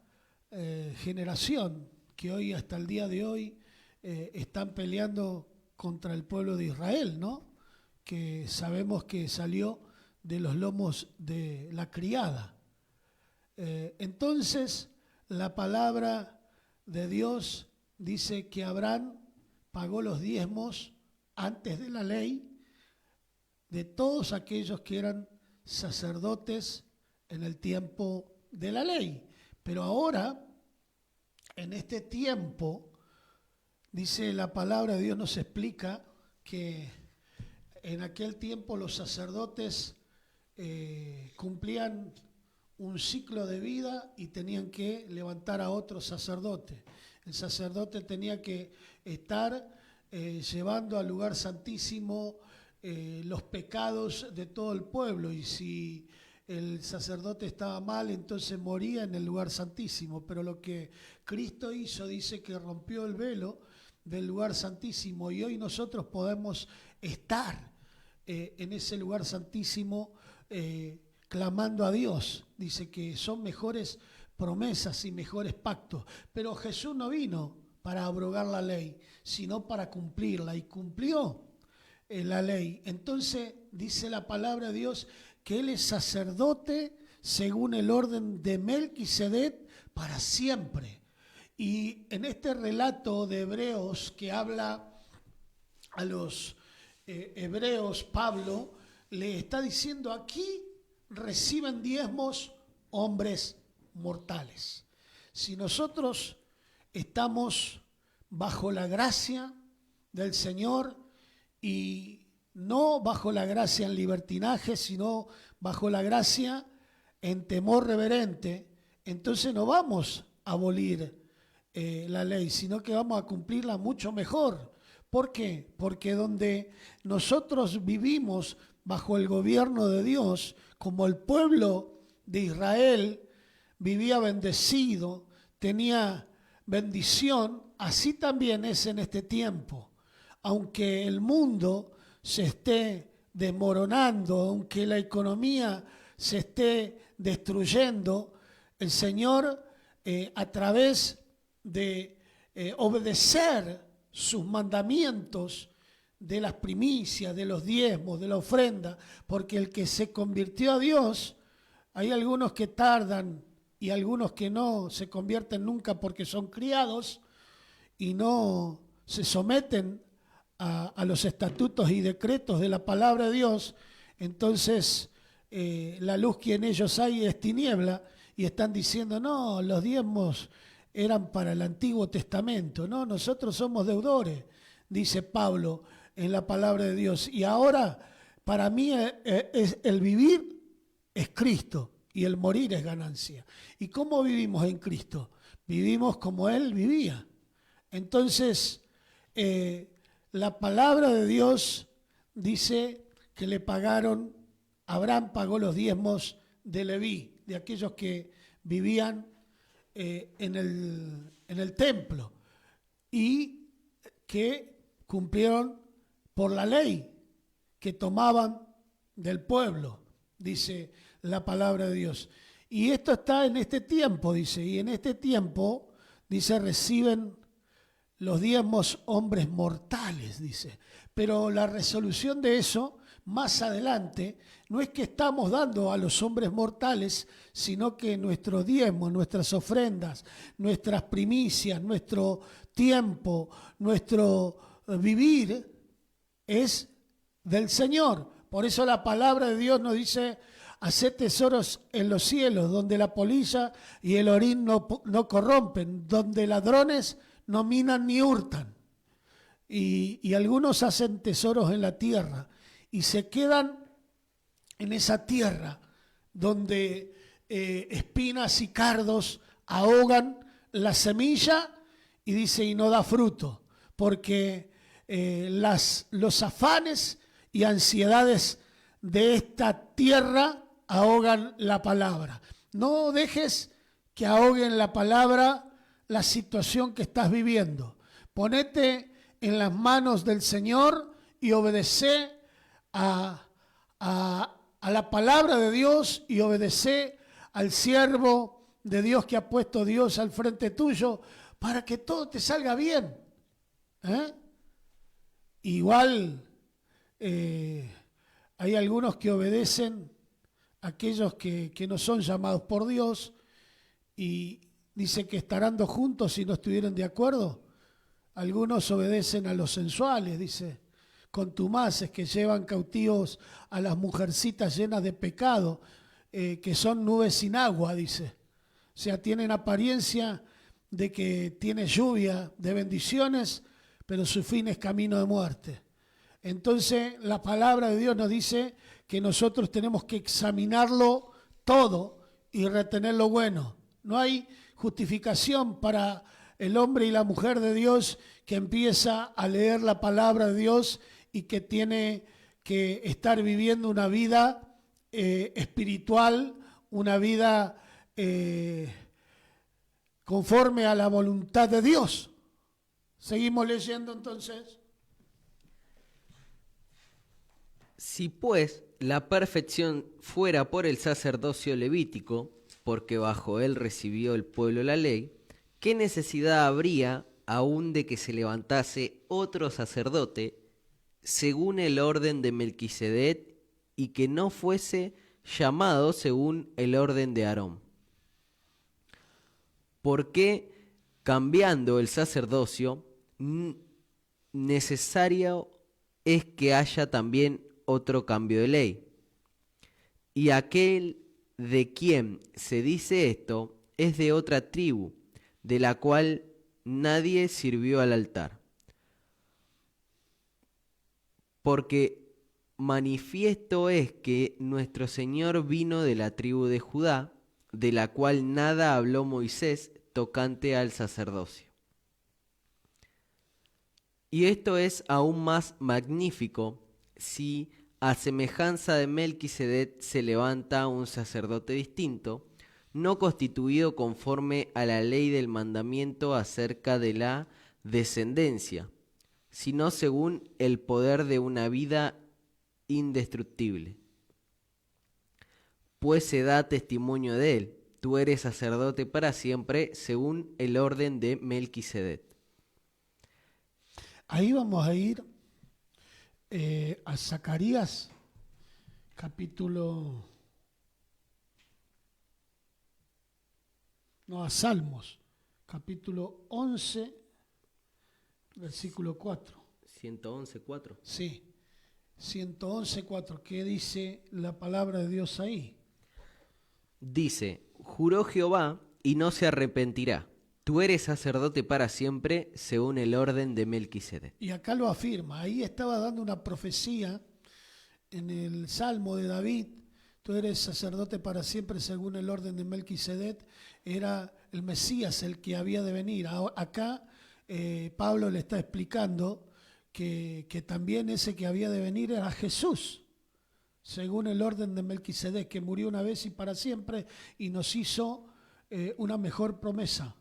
generación que hoy, hasta el día de hoy, están peleando contra el pueblo de Israel, ¿no? Que sabemos que salió de los lomos de la criada. Entonces, la palabra de Dios dice que Abraham pagó los diezmos antes de la ley de todos aquellos que eran sacerdotes en el tiempo de la ley. Pero ahora, en este tiempo, dice la palabra de Dios, nos explica que en aquel tiempo los sacerdotes cumplían un ciclo de vida y tenían que levantar a otro sacerdote. El sacerdote tenía que estar llevando al lugar santísimo los pecados de todo el pueblo, y si el sacerdote estaba mal, entonces moría en el lugar santísimo. Pero lo que Cristo hizo, dice que rompió el velo del lugar santísimo, y hoy nosotros podemos estar en ese lugar santísimo clamando a Dios. Dice que son mejores promesas y mejores pactos, pero Jesús no vino para abrogar la ley, sino para cumplirla, y cumplió la ley. Entonces dice la palabra de Dios que Él es sacerdote según el orden de Melquisedec para siempre. Y en este relato de Hebreos que habla a los hebreos, Pablo le está diciendo: aquí reciben diezmos hombres mortales. Si nosotros estamos bajo la gracia del Señor, y no bajo la gracia en libertinaje, sino bajo la gracia en temor reverente, entonces no vamos a abolir la ley, sino que vamos a cumplirla mucho mejor. ¿Por qué? Porque donde nosotros vivimos bajo el gobierno de Dios, como el pueblo de Israel vivía bendecido, tenía bendición, así también es en este tiempo. Aunque el mundo se esté desmoronando, aunque la economía se esté destruyendo, el Señor, a través de obedecer sus mandamientos, de las primicias, de los diezmos, de la ofrenda, porque el que se convirtió a Dios, hay algunos que tardan y algunos que no se convierten nunca porque son criados y no se someten a los estatutos y decretos de la palabra de Dios. Entonces la luz que en ellos hay es tiniebla y están diciendo, no, los diezmos eran para el Antiguo Testamento, no, nosotros somos deudores, dice Pablo en la palabra de Dios, y ahora para mí es el vivir es Cristo y el morir es ganancia. ¿Y cómo vivimos en Cristo? Vivimos como Él vivía. Entonces la palabra de Dios dice que le pagaron, Abraham pagó los diezmos de Leví, de aquellos que vivían en el templo y que cumplieron por la ley que tomaban del pueblo, dice la palabra de Dios. Y esto está en este tiempo, dice, y en este tiempo, dice, reciben los diezmos hombres mortales, dice. Pero la resolución de eso, más adelante, no es que estamos dando a los hombres mortales, sino que nuestros diezmos, nuestras ofrendas, nuestras primicias, nuestro tiempo, nuestro vivir es del Señor. Por eso la palabra de Dios nos dice, haced tesoros en los cielos, donde la polilla y el orín no corrompen, donde ladrones no minan ni hurtan. Y algunos hacen tesoros en la tierra y se quedan en esa tierra donde espinas y cardos ahogan la semilla y dice y no da fruto, porque los afanes y ansiedades de esta tierra ahogan la palabra. No dejes que ahoguen la palabra la situación que estás viviendo. Ponete en las manos del Señor y obedece a la palabra de Dios y obedece al siervo de Dios que ha puesto Dios al frente tuyo para que todo te salga bien. Igual hay algunos que obedecen a aquellos que no son llamados por Dios y dice que estarán dos juntos si no estuvieran de acuerdo. Algunos obedecen a los sensuales, dice, contumaces que llevan cautivos a las mujercitas llenas de pecado, que son nubes sin agua, dice. O sea, tienen apariencia de que tiene lluvia de bendiciones, pero su fin es camino de muerte. Entonces, la palabra de Dios nos dice que nosotros tenemos que examinarlo todo y retener lo bueno. No hay justificación para el hombre y la mujer de Dios que empieza a leer la palabra de Dios y que tiene que estar viviendo una vida espiritual, una vida conforme a la voluntad de Dios. Seguimos leyendo entonces. Si pues la perfección fuera por el sacerdocio levítico, porque bajo él recibió el pueblo la ley, ¿qué necesidad habría aún de que se levantase otro sacerdote según el orden de Melquisedec y que no fuese llamado según el orden de Aarón? Porque cambiando el sacerdocio, necesario es que haya también otro cambio de ley. Y aquel de quien se dice esto es de otra tribu, de la cual nadie sirvió al altar. Porque manifiesto es que nuestro Señor vino de la tribu de Judá, de la cual nada habló Moisés tocante al sacerdocio. Y esto es aún más magnífico si a semejanza de Melquisedec se levanta un sacerdote distinto, no constituido conforme a la ley del mandamiento acerca de la descendencia, sino según el poder de una vida indestructible. Pues se da testimonio de él, tú eres sacerdote para siempre, según el orden de Melquisedec. Ahí vamos a ir a Zacarías, a Salmos, capítulo 11, versículo 4. 111:4. Sí, 111:4. ¿Qué dice la palabra de Dios ahí? Dice, juró Jehová y no se arrepentirá. Tú eres sacerdote para siempre, según el orden de Melquisedec. Y acá lo afirma. Ahí estaba dando una profecía en el Salmo de David. Tú eres sacerdote para siempre, según el orden de Melquisedec. Era el Mesías el que había de venir. Acá Pablo le está explicando que también ese que había de venir era Jesús, según el orden de Melquisedec, que murió una vez y para siempre y nos hizo una mejor promesa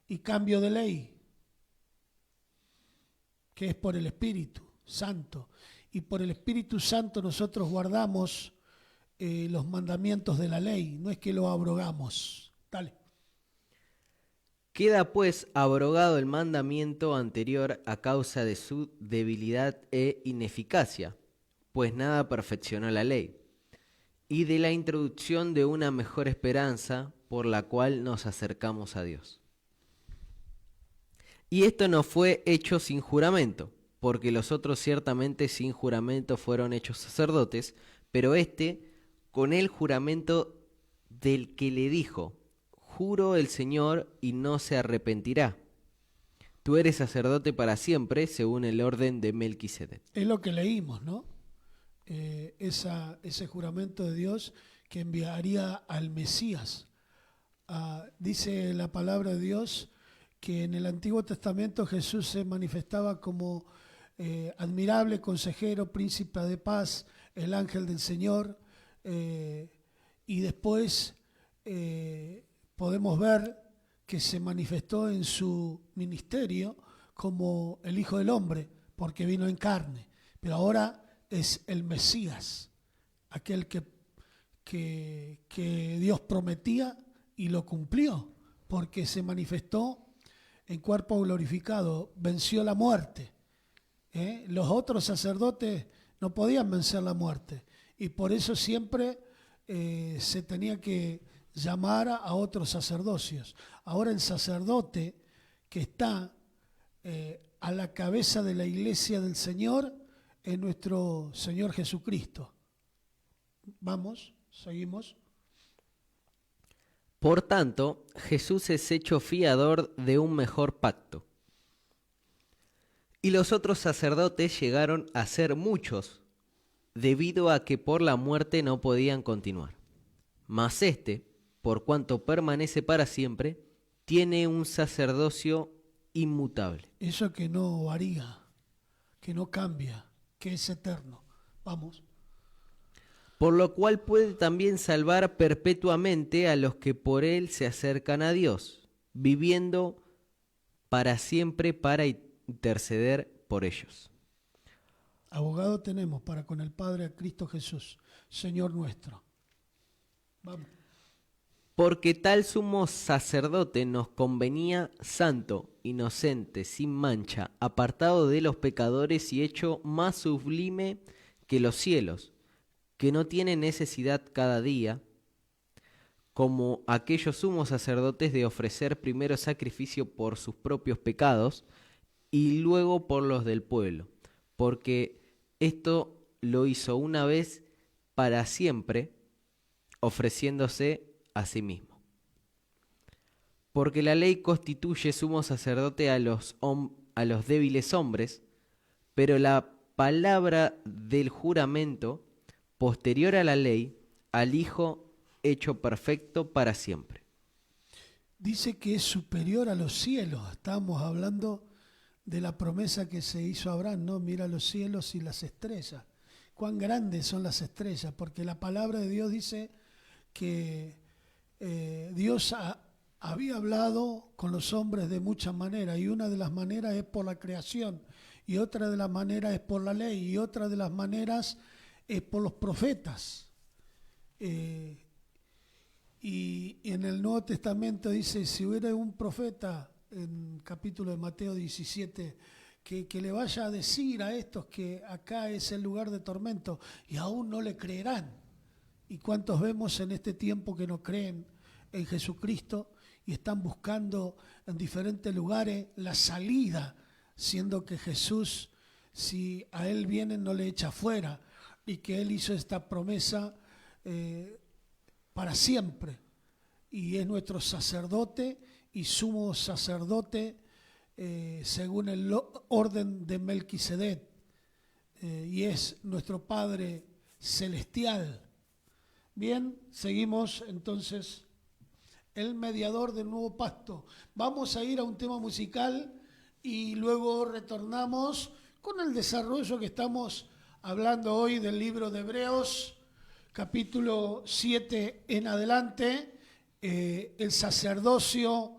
y cambio de ley, que es por el Espíritu Santo. Y por el Espíritu Santo nosotros guardamos los mandamientos de la ley, no es que lo abrogamos. Dale. Queda pues abrogado el mandamiento anterior a causa de su debilidad e ineficacia, pues nada perfeccionó la ley, y de la introducción de una mejor esperanza por la cual nos acercamos a Dios. Y esto no fue hecho sin juramento, porque los otros ciertamente sin juramento fueron hechos sacerdotes, pero con el juramento del que le dijo, juro el Señor y no se arrepentirá. Tú eres sacerdote para siempre, según el orden de Melquisedec. Es lo que leímos, ¿no? Ese juramento de Dios que enviaría al Mesías. Dice la palabra de Dios que en el Antiguo Testamento Jesús se manifestaba como admirable consejero, príncipe de paz, el ángel del Señor, y después podemos ver que se manifestó en su ministerio como el Hijo del Hombre, porque vino en carne, pero ahora es el Mesías, aquel que Dios prometía y lo cumplió, porque se manifestó en cuerpo glorificado, venció la muerte. Los otros sacerdotes no podían vencer la muerte y por eso siempre se tenía que llamar a otros sacerdocios. Ahora el sacerdote que está a la cabeza de la iglesia del Señor es nuestro Señor Jesucristo. Vamos, seguimos. Por tanto, Jesús es hecho fiador de un mejor pacto. Y los otros sacerdotes llegaron a ser muchos, debido a que por la muerte no podían continuar. Mas por cuanto permanece para siempre, tiene un sacerdocio inmutable. Eso que no varía, que no cambia, que es eterno. Vamos. Por lo cual puede también salvar perpetuamente a los que por él se acercan a Dios, viviendo para siempre para interceder por ellos. Abogado tenemos para con el Padre a Cristo Jesús, Señor nuestro. Vamos. Porque tal sumo sacerdote nos convenía santo, inocente, sin mancha, apartado de los pecadores y hecho más sublime que los cielos, que no tiene necesidad cada día, como aquellos sumos sacerdotes, de ofrecer primero sacrificio por sus propios pecados y luego por los del pueblo, porque esto lo hizo una vez para siempre, ofreciéndose a sí mismo. Porque la ley constituye sumo sacerdote a los débiles hombres, pero la palabra del juramento, posterior a la ley, al Hijo hecho perfecto para siempre. Dice que es superior a los cielos. Estábamos hablando de la promesa que se hizo a Abraham, ¿no? Mira los cielos y las estrellas. Cuán grandes son las estrellas, porque la palabra de Dios dice que Dios había hablado con los hombres de muchas maneras, y una de las maneras es por la creación, y otra de las maneras es por la ley, y otra de las maneras es por los profetas. Y en el Nuevo Testamento dice, si hubiera un profeta, en capítulo de Mateo 17, que le vaya a decir a estos que acá es el lugar de tormento y aún no le creerán. ¿Y cuántos vemos en este tiempo que no creen en Jesucristo y están buscando en diferentes lugares la salida, siendo que Jesús, si a Él vienen, no le echa fuera, y que Él hizo esta promesa para siempre, y es nuestro sacerdote y sumo sacerdote según el orden de Melquisedec, y es nuestro Padre celestial. Bien, seguimos entonces. El mediador del nuevo pacto. Vamos a ir a un tema musical y luego retornamos con el desarrollo que estamos hablando hoy del libro de Hebreos, capítulo 7 en adelante, el sacerdocio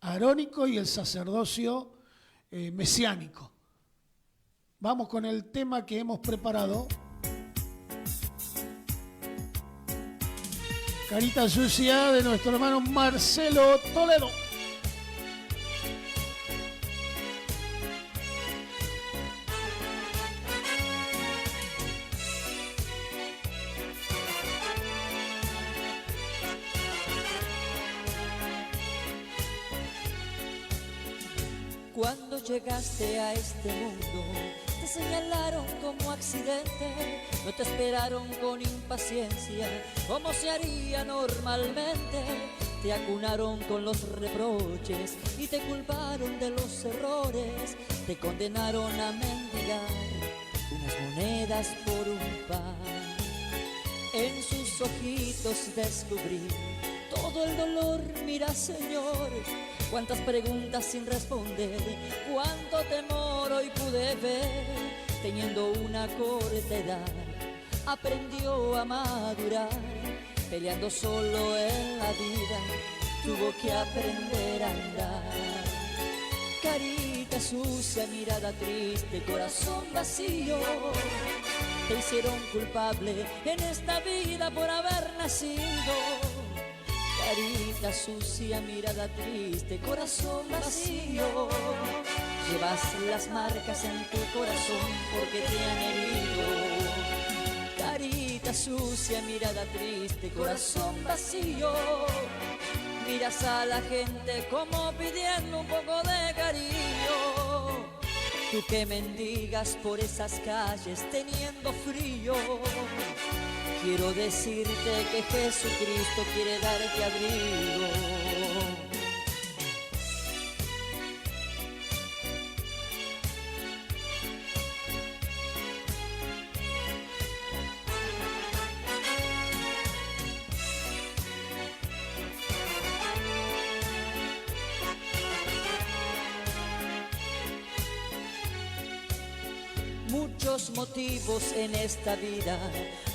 arónico y el sacerdocio mesiánico. Vamos con el tema que hemos preparado. Carita sucia de nuestro hermano Marcelo Toledo. Cuando llegaste a este mundo, te señalaron como accidente, no te esperaron con impaciencia, como se haría normalmente. Te acunaron con los reproches y te culparon de los errores, te condenaron a mendigar unas monedas por un pan. En sus ojitos descubrí todo el dolor, mira Señor, cuántas preguntas sin responder, cuánto temor hoy pude ver. Teniendo una corta edad, aprendió a madurar, peleando solo en la vida, tuvo que aprender a andar. Carita sucia, mirada triste, corazón vacío, te hicieron culpable en esta vida por haber nacido. Carita sucia, mirada triste, corazón vacío, llevas las marcas en tu corazón porque te han herido. Carita sucia, mirada triste, corazón vacío, miras a la gente como pidiendo un poco de cariño. Tú que mendigas por esas calles teniendo frío, quiero decirte que Jesucristo quiere darte abrigo. Muchos motivos en esta vida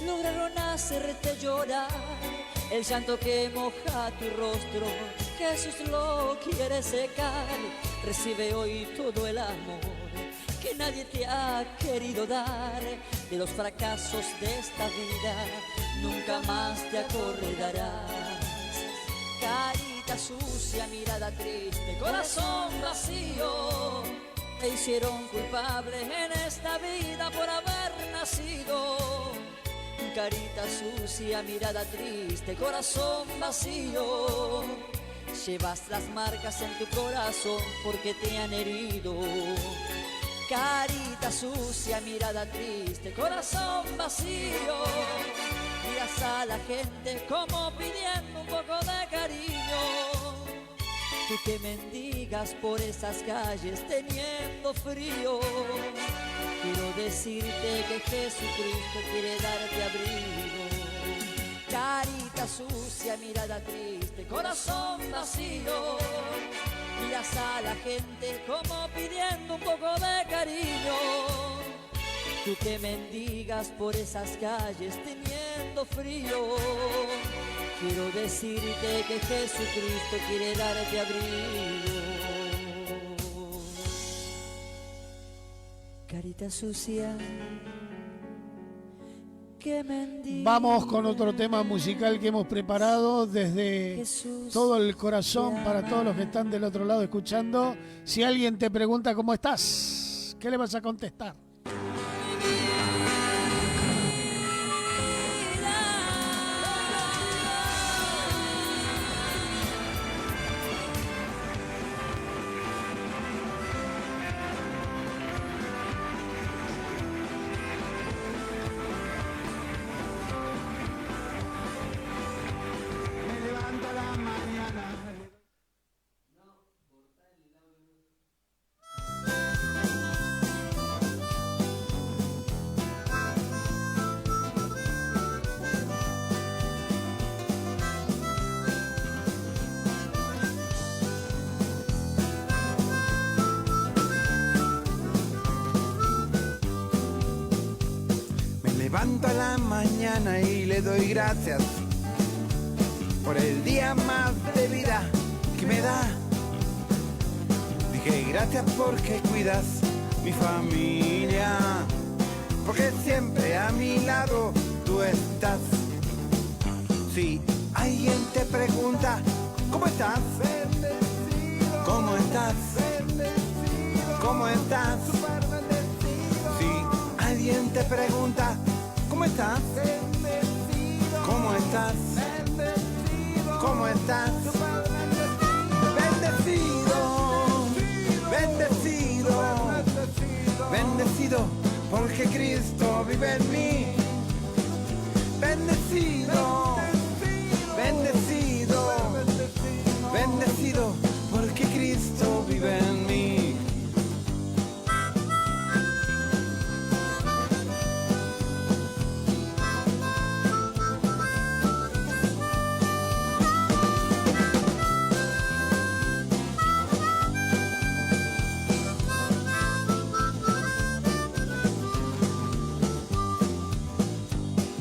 lograron hacerte llorar. El llanto que moja tu rostro, Jesús lo quiere secar. Recibe hoy todo el amor que nadie te ha querido dar. De los fracasos de esta vida nunca más te acordarás. Carita sucia, mirada triste, corazón vacío, te hicieron culpable en esta vida por haber nacido. Carita sucia, mirada triste, corazón vacío, llevas las marcas en tu corazón porque te han herido. Carita sucia, mirada triste, corazón vacío, miras a la gente como pidiendo un poco de cariño. Tú que mendigas por esas calles teniendo frío, quiero decirte que Jesucristo quiere darte abrigo. Carita sucia, mirada triste, corazón vacío, miras a la gente como pidiendo un poco de cariño. Tú que mendigas por esas calles teniendo frío, quiero decirte que Jesucristo quiere darte abrigo. Carita sucia, que mendiga. Vamos con otro tema musical que hemos preparado desde Jesús, todo el corazón para todos los que están del otro lado escuchando. Si alguien te pregunta cómo estás, ¿qué le vas a contestar? Me levanto a la mañana. Me levanto a la mañana y le doy gracias por el día más de vida que me da. Dije gracias porque cuidas mi familia, porque siempre a mi lado tú estás. Si alguien te pregunta ¿cómo estás? ¿Cómo estás? ¿Cómo estás? Si alguien te pregunta ¿cómo estás? ¿Cómo estás? ¿Cómo estás? Bendecido, bendecido, bendecido, porque Cristo vive en mí. Bendecido, bendecido, bendecido, porque Cristo vive en mí.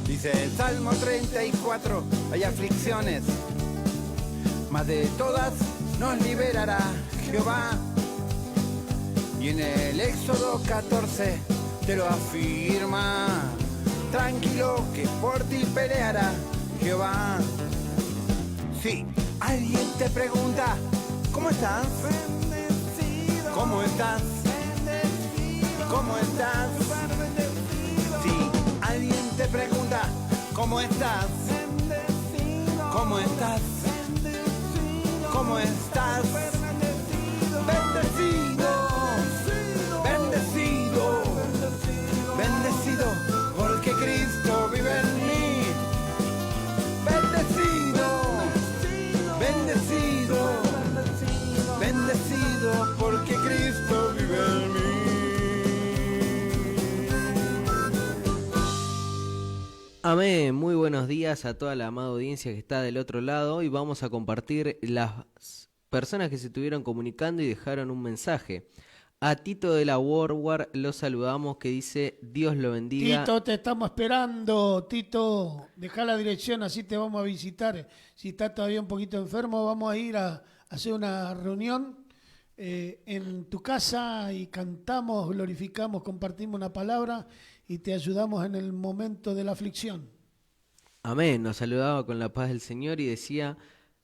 Dice el Salmo 34, hay aflicciones, mas de todas nos liberará Jehová. Y en el Éxodo 14 te lo afirma, tranquilo que por ti peleará Jehová. Si alguien te pregunta ¿cómo estás? ¿Cómo estás? ¿Cómo estás? Si alguien te pregunta ¿cómo estás? ¿Cómo estás? ¿Cómo estás? Bendecido, bendecido, bendecido, porque Cristo vive en mí. Bendecido, bendecido, bendecido, porque Cristo vive en mí. Amén, muy buenos días a toda la amada audiencia que está del otro lado y vamos a compartir las personas que se estuvieron comunicando y dejaron un mensaje. A Tito de la Worldwar lo saludamos que dice Dios lo bendiga. Tito, te estamos esperando. Tito, deja la dirección, así te vamos a visitar. Si estás todavía un poquito enfermo, vamos a ir a hacer una reunión en tu casa y cantamos, glorificamos, compartimos una palabra y te ayudamos en el momento de la aflicción. Amén, nos saludaba con la paz del Señor y decía,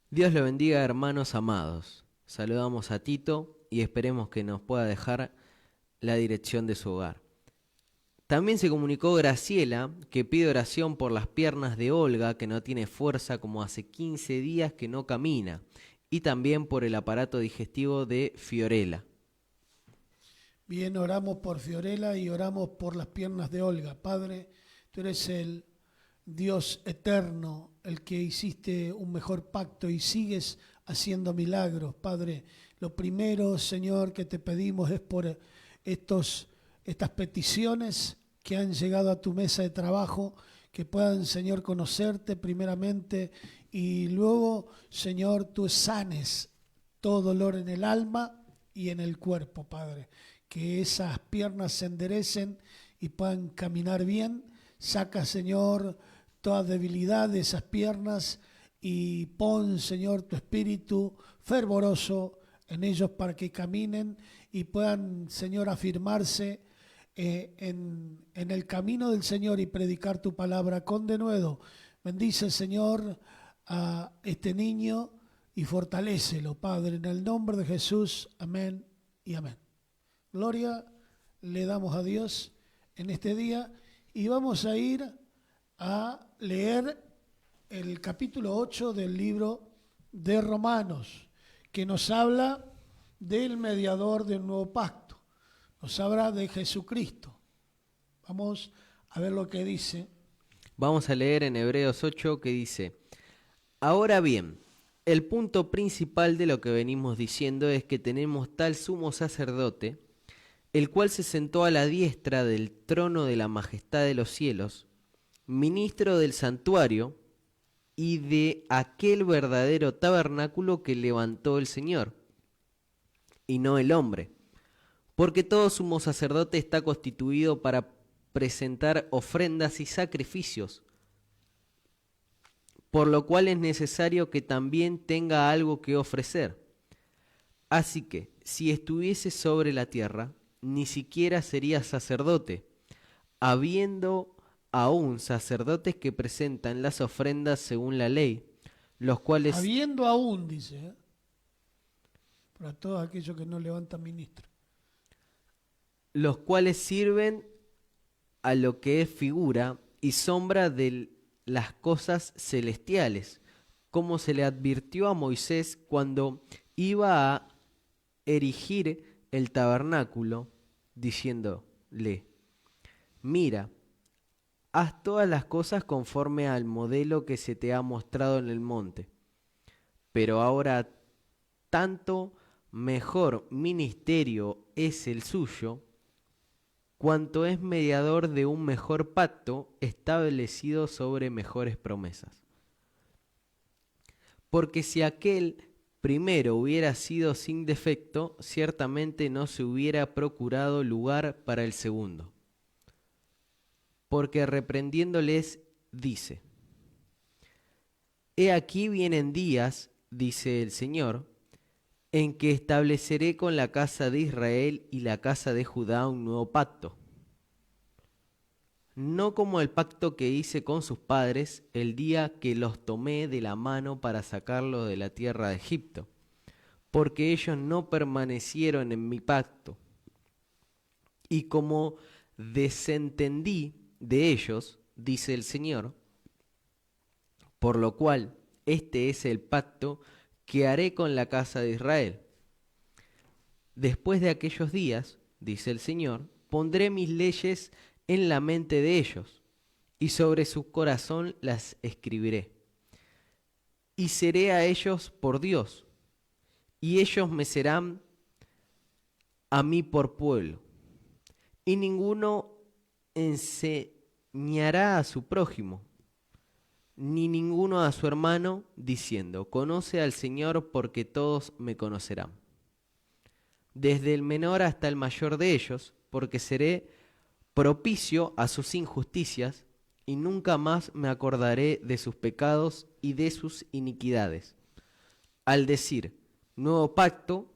Dios lo bendiga, hermanos amados. Saludamos a Tito y esperemos que nos pueda dejar la dirección de su hogar. También se comunicó Graciela, que pide oración por las piernas de Olga, que no tiene fuerza como hace 15 días que no camina, y también por el aparato digestivo de Fiorella. Bien, oramos por Fiorella y oramos por las piernas de Olga. Padre, tú eres el Dios eterno, el que hiciste un mejor pacto y sigues haciendo milagros. Padre, lo primero, Señor, que te pedimos es por estas peticiones que han llegado a tu mesa de trabajo, que puedan, Señor, conocerte primeramente y luego, Señor, tú sanes todo dolor en el alma y en el cuerpo, Padre. Que esas piernas se enderecen y puedan caminar bien. Saca, Señor, toda debilidad de esas piernas y pon, Señor, tu espíritu fervoroso en ellos para que caminen y puedan, Señor, afirmarse en el camino del Señor y predicar tu palabra con denuedo. Bendice, Señor, a este niño y fortalécelo, Padre, en el nombre de Jesús. Amén y amén. Gloria le damos a Dios en este día y vamos a ir a leer el capítulo 8 del libro de Romanos, que nos habla del mediador del nuevo pacto, nos habla de Jesucristo. Vamos a ver lo que dice. Vamos a leer en Hebreos 8 que dice: ahora bien, el punto principal de lo que venimos diciendo es que tenemos tal sumo sacerdote, el cual se sentó a la diestra del trono de la majestad de los cielos, ministro del santuario y de aquel verdadero tabernáculo que levantó el Señor, y no el hombre. Porque todo sumo sacerdote está constituido para presentar ofrendas y sacrificios, por lo cual es necesario que también tenga algo que ofrecer. Así que, si estuviese sobre la tierra, ni siquiera sería sacerdote, habiendo aún sacerdotes que presentan las ofrendas según la ley, los cuales... Habiendo aún, dice, para todos aquellos que no levantan ministro. Los cuales sirven a lo que es figura y sombra de las cosas celestiales, como se le advirtió a Moisés cuando iba a erigir el tabernáculo, diciéndole: mira, haz todas las cosas conforme al modelo que se te ha mostrado en el monte. Pero ahora tanto mejor ministerio es el suyo, cuanto es mediador de un mejor pacto establecido sobre mejores promesas. Porque si aquel primero hubiera sido sin defecto, ciertamente no se hubiera procurado lugar para el segundo. Porque reprendiéndoles dice: he aquí vienen días, dice el Señor, en que estableceré con la casa de Israel y la casa de Judá un nuevo pacto. No como el pacto que hice con sus padres el día que los tomé de la mano para sacarlos de la tierra de Egipto, porque ellos no permanecieron en mi pacto. Y como desentendí de ellos, dice el Señor, por lo cual este es el pacto que haré con la casa de Israel. Después de aquellos días, dice el Señor, pondré mis leyes en la mente de ellos, y sobre su corazón las escribiré. Y seré a ellos por Dios, y ellos me serán a mí por pueblo. Y ninguno enseñará a su prójimo, ni ninguno a su hermano, diciendo: conoce al Señor, porque todos me conocerán. Desde el menor hasta el mayor de ellos, porque seré propicio a sus injusticias, y nunca más me acordaré de sus pecados y de sus iniquidades. Al decir nuevo pacto,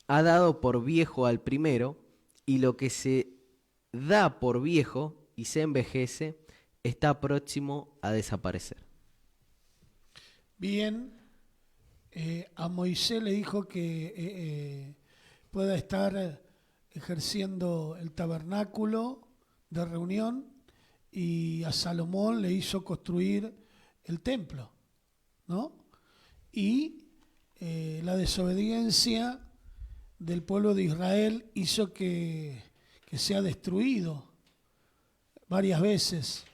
ha dado por viejo al primero, y lo que se da por viejo y se envejece está próximo a desaparecer. Bien, a Moisés le dijo que pueda estar ejerciendo el tabernáculo de reunión, y a Salomón le hizo construir el templo, ¿no? Y la desobediencia del pueblo de Israel hizo que sea destruido varias veces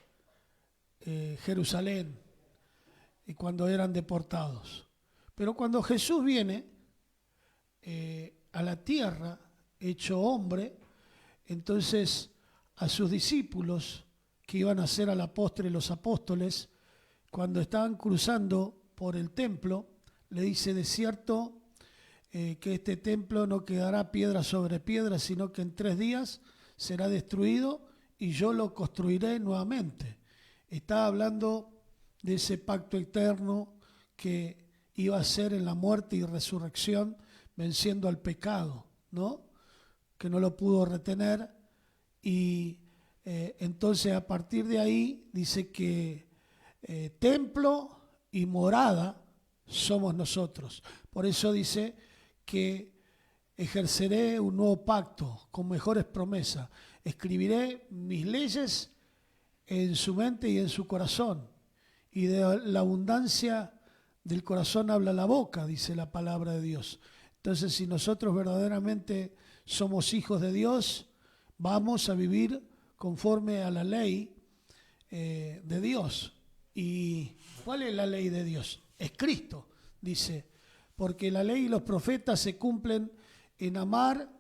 Jerusalén, y cuando eran deportados. Pero cuando Jesús viene a la tierra, hecho hombre, entonces a sus discípulos, que iban a ser a la postre los apóstoles, cuando estaban cruzando por el templo, le dice: de cierto que este templo no quedará piedra sobre piedra, sino que en 3 días será destruido y yo lo construiré nuevamente. Está hablando de ese pacto eterno que iba a ser en la muerte y resurrección, venciendo al pecado, ¿no? Que no lo pudo retener, y entonces a partir de ahí dice que templo y morada somos nosotros. Por eso dice que ejerceré un nuevo pacto con mejores promesas. Escribiré mis leyes en su mente y en su corazón. Y de la abundancia del corazón habla la boca, dice la palabra de Dios. Entonces, si nosotros verdaderamente somos hijos de Dios, vamos a vivir conforme a la ley de Dios. ¿Y cuál es la ley de Dios? Es Cristo, dice, porque la ley y los profetas se cumplen en amar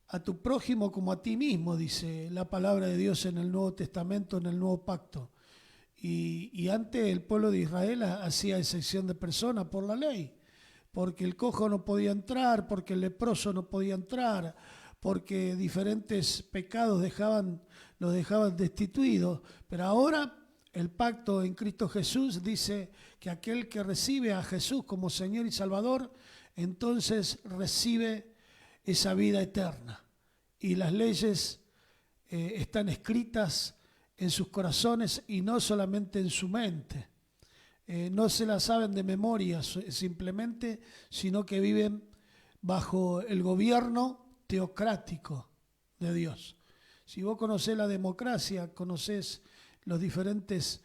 a tu prójimo como a ti mismo, dice la palabra de Dios en el Nuevo Testamento, en el Nuevo Pacto. Y antes el pueblo de Israel hacía excepción de personas por la ley, porque el cojo no podía entrar, porque el leproso no podía entrar, porque diferentes pecados los dejaban destituidos. Pero ahora el pacto en Cristo Jesús dice que aquel que recibe a Jesús como Señor y Salvador, entonces recibe esa vida eterna. Y las leyes están escritas en sus corazones y no solamente en su mente. No se las saben de memoria simplemente, sino que viven bajo el gobierno teocrático de Dios. Si vos conocés la democracia, conocés las diferentes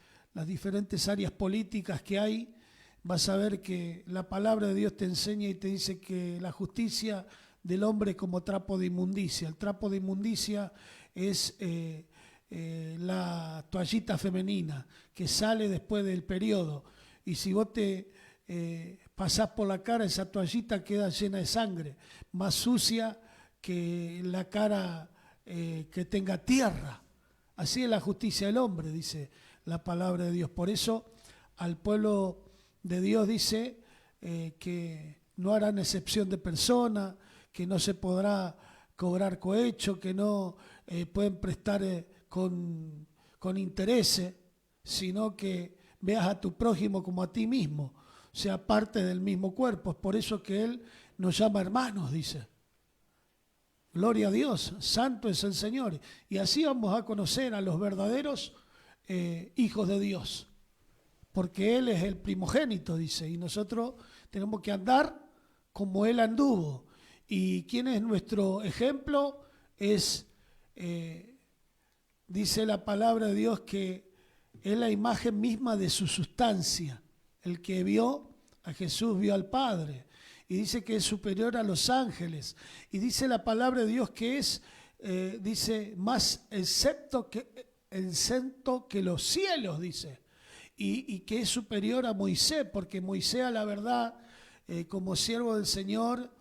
áreas políticas que hay, vas a ver que la palabra de Dios te enseña y te dice que la justicia del hombre es como trapo de inmundicia. El trapo de inmundicia es la toallita femenina que sale después del periodo. Y si vos te pasás por la cara, esa toallita queda llena de sangre, más sucia que la cara que tenga tierra. Así es la justicia del hombre, dice la palabra de Dios. Por eso al pueblo de Dios dice que no harán excepción de persona, que no se podrá cobrar cohecho, que no pueden prestar con intereses, sino que veas a tu prójimo como a ti mismo, sea parte del mismo cuerpo. Es por eso que Él nos llama hermanos, dice. Gloria a Dios, santo es el Señor. Y así vamos a conocer a los verdaderos hijos de Dios, porque Él es el primogénito, dice, y nosotros tenemos que andar como Él anduvo. ¿Y quién es nuestro ejemplo? Dice la palabra de Dios que es la imagen misma de su sustancia. El que vio a Jesús vio al Padre. Y dice que es superior a los ángeles. Y dice la palabra de Dios que es, dice, más excepto que los cielos, dice. Y que es superior a Moisés, porque Moisés, a la verdad, como siervo del Señor,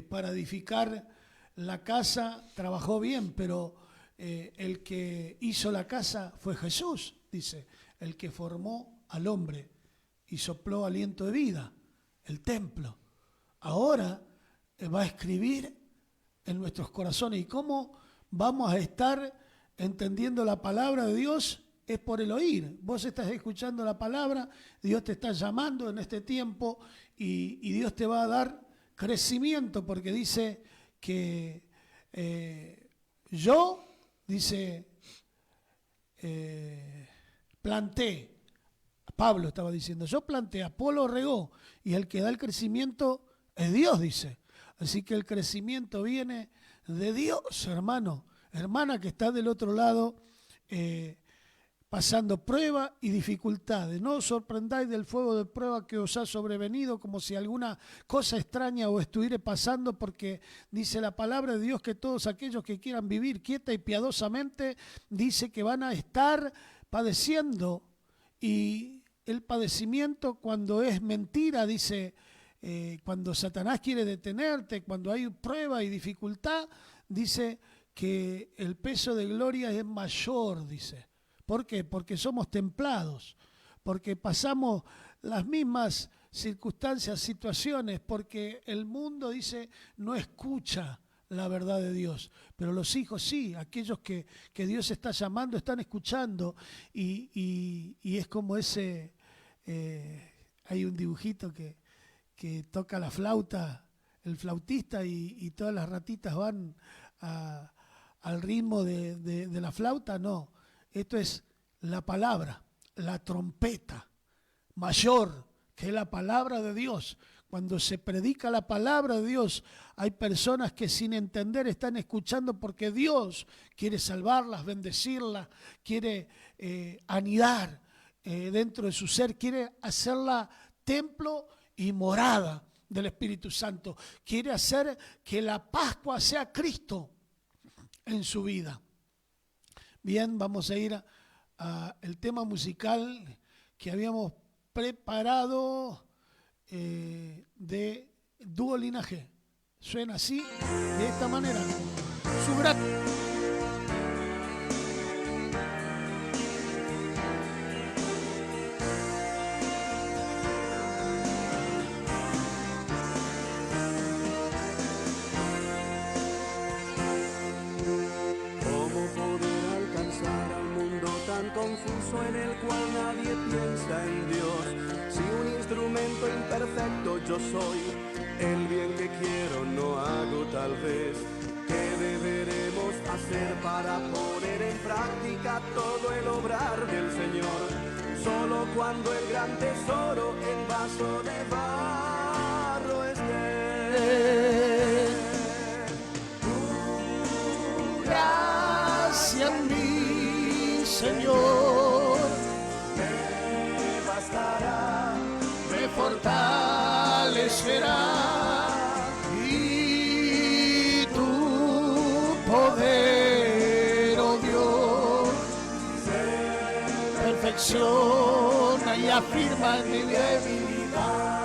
para edificar la casa, trabajó bien, pero el que hizo la casa fue Jesús, dice, el que formó al hombre y sopló aliento de vida, el templo. Ahora va a escribir en nuestros corazones. ¿Y cómo vamos a estar entendiendo la palabra de Dios? Es por el oír. Vos estás escuchando la palabra, Dios te está llamando en este tiempo y Dios te va a dar crecimiento, porque dice que yo, dice, planté. Pablo estaba diciendo, yo planté, Apolo regó, y el que da el crecimiento es Dios, dice. Así que el crecimiento viene de Dios, hermano, hermana que está del otro lado, pasando prueba y dificultades. No os sorprendáis del fuego de prueba que os ha sobrevenido, como si alguna cosa extraña os estuviera pasando, porque dice la palabra de Dios que todos aquellos que quieran vivir quieta y piadosamente, dice que van a estar padeciendo. Y el padecimiento, cuando es mentira, dice, cuando Satanás quiere detenerte, cuando hay prueba y dificultad, dice que el peso de gloria es mayor, dice. ¿Por qué? Porque somos templados, porque pasamos las mismas circunstancias, situaciones, porque el mundo, dice, no escucha la verdad de Dios, pero los hijos sí, aquellos que Dios está llamando están escuchando, y es como ese, hay un dibujito que toca la flauta, el flautista, y todas las ratitas van a al ritmo de la flauta, no. Esto es la palabra, la trompeta mayor, que es la palabra de Dios. Cuando se predica la palabra de Dios, hay personas que sin entender están escuchando porque Dios quiere salvarlas, bendecirlas, quiere anidar dentro de su ser, quiere hacerla templo y morada del Espíritu Santo. Quiere hacer que la Pascua sea Cristo en su vida. Bien, vamos a ir a el tema musical que habíamos preparado de Dúo Linaje. Suena así, de esta manera. Su gran... ¿Cómo poder alcanzar al mundo tan confuso en el cual nadie piensa en Dios? Si un instrumento imperfecto yo soy, el bien que quiero no hago tal vez. ¿Qué deberemos hacer para poner en práctica todo el obrar del Señor? Solo cuando el gran tesoro en vaso de barro esté. Gracias mi Señor, Me bastará, me fortalecerá y tu poder, oh Dios, perfecciona y afirma mi debilidad.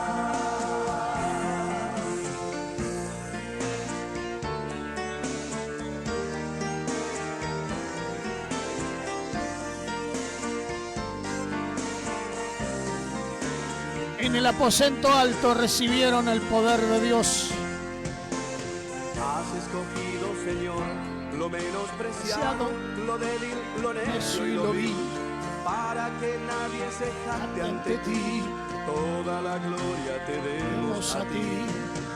En el aposento alto recibieron el poder de Dios. has escogido, Señor, lo menospreciado, lo débil, lo necio y lo vil, para que nadie se jacte ante ti. Toda la gloria te demos a ti.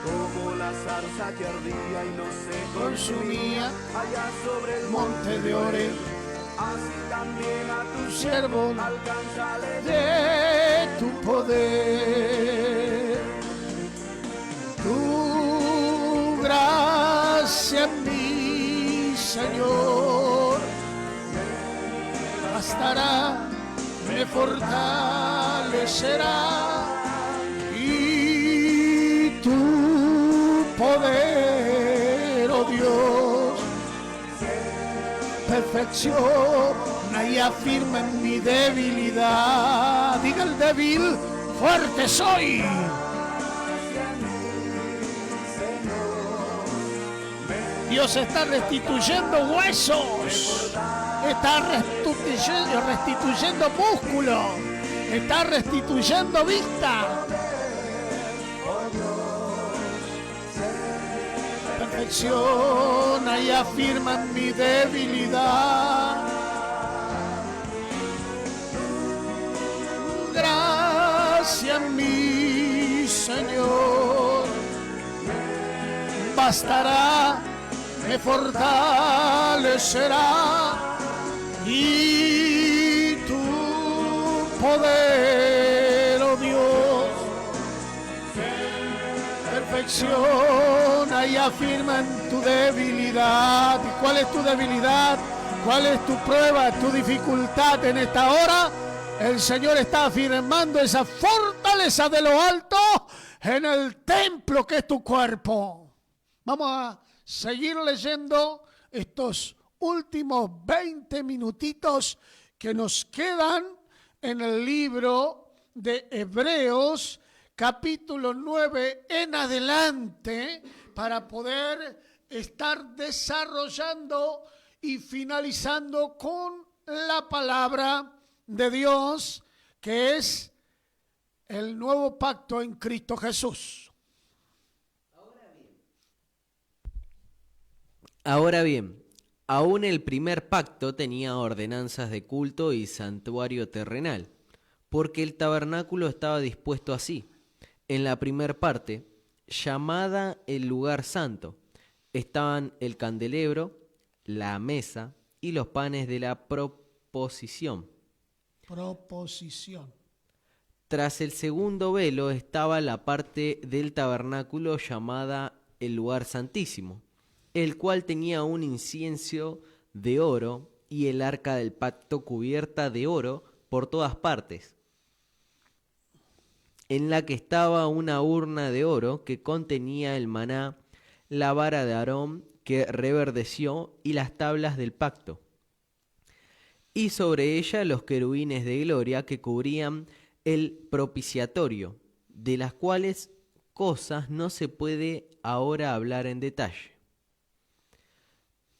Como la zarza que ardía y no se consumía allá sobre el monte de Oreb, así también a tu siervo alcánzale De tu poder, tu gracia, mi Señor, bastará, me fortalecerá y tu poder, oh Dios, perfecciona y afirma en mi debilidad. Diga el débil, fuerte soy. Dios está restituyendo huesos, está restituyendo músculo, está restituyendo vista. Perfecciona y afirma en mi debilidad. Gracias, mi Señor, bastará, me fortalecerá y tu poder, oh Dios, perfecciona y afirma en tu debilidad. ¿Y cuál es tu debilidad? ¿Cuál es tu prueba, tu dificultad en esta hora? El Señor está afirmando esa fortaleza de lo alto en el templo que es tu cuerpo. Vamos a seguir leyendo estos últimos 20 minutitos que nos quedan en el libro de Hebreos, capítulo 9 en adelante, para poder estar desarrollando y finalizando con la palabra de Dios, que es el nuevo pacto en Cristo Jesús. Ahora bien, aún el primer pacto tenía ordenanzas de culto y santuario terrenal, porque el tabernáculo estaba dispuesto así. En la primer parte, llamada el lugar santo, estaban el candelebro, la mesa y los panes de la proposición. Proposición. Tras el segundo velo estaba la parte del tabernáculo llamada el lugar santísimo, el cual tenía un incienso de oro y el arca del pacto cubierta de oro por todas partes, en la que estaba una urna de oro que contenía el maná, la vara de Aarón que reverdeció y las tablas del pacto, y sobre ella los querubines de gloria que cubrían el propiciatorio, de las cuales cosas no se puede ahora hablar en detalle.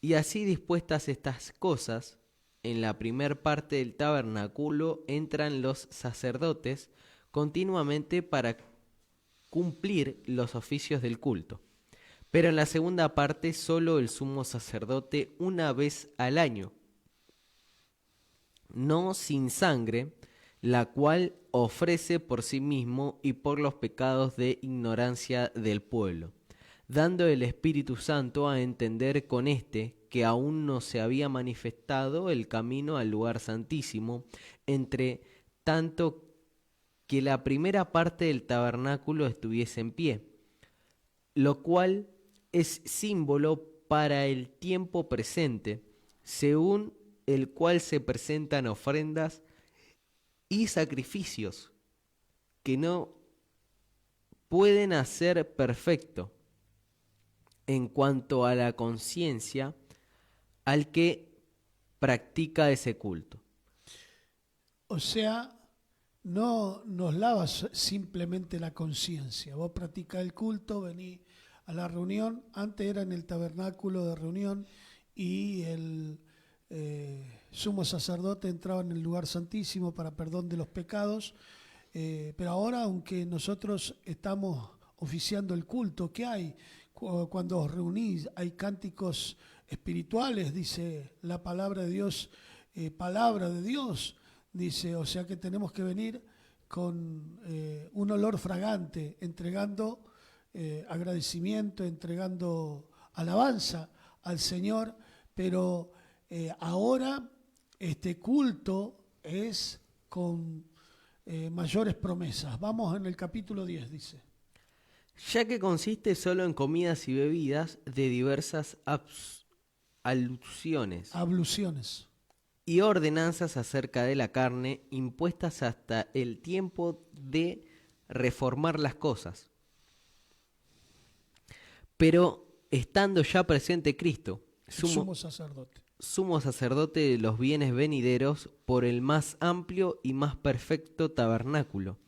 Y así dispuestas estas cosas, en la primer parte del tabernáculo entran los sacerdotes continuamente para cumplir los oficios del culto. Pero en la segunda parte solo el sumo sacerdote una vez al año, no sin sangre, la cual ofrece por sí mismo y por los pecados de ignorancia del pueblo, dando el Espíritu Santo a entender con que aún no se había manifestado el camino al lugar santísimo, entre tanto que la primera parte del tabernáculo estuviese en pie, lo cual es símbolo para el tiempo presente, según el cual se presentan ofrendas y sacrificios que no pueden hacer perfecto en cuanto a la conciencia al que practica ese culto. O sea, no nos lavas simplemente la conciencia. Vos practicás el culto, venís a la reunión. Antes era en el tabernáculo de reunión y el sumo sacerdote entraba en el lugar santísimo para perdón de los pecados. Pero ahora, aunque nosotros estamos oficiando el culto, ¿qué hay? Cuando os reunís, hay cánticos espirituales, dice la palabra de Dios, dice, o sea que tenemos que venir con un olor fragante, entregando agradecimiento, entregando alabanza al Señor, pero ahora este culto es con mayores promesas. Vamos en el capítulo 10, dice. Ya que consiste solo en comidas y bebidas de diversas abluciones y ordenanzas acerca de la carne, impuestas hasta el tiempo de reformar las cosas. Pero estando ya presente Cristo, sumo sacerdote de los bienes venideros, por el más amplio y más perfecto tabernáculo,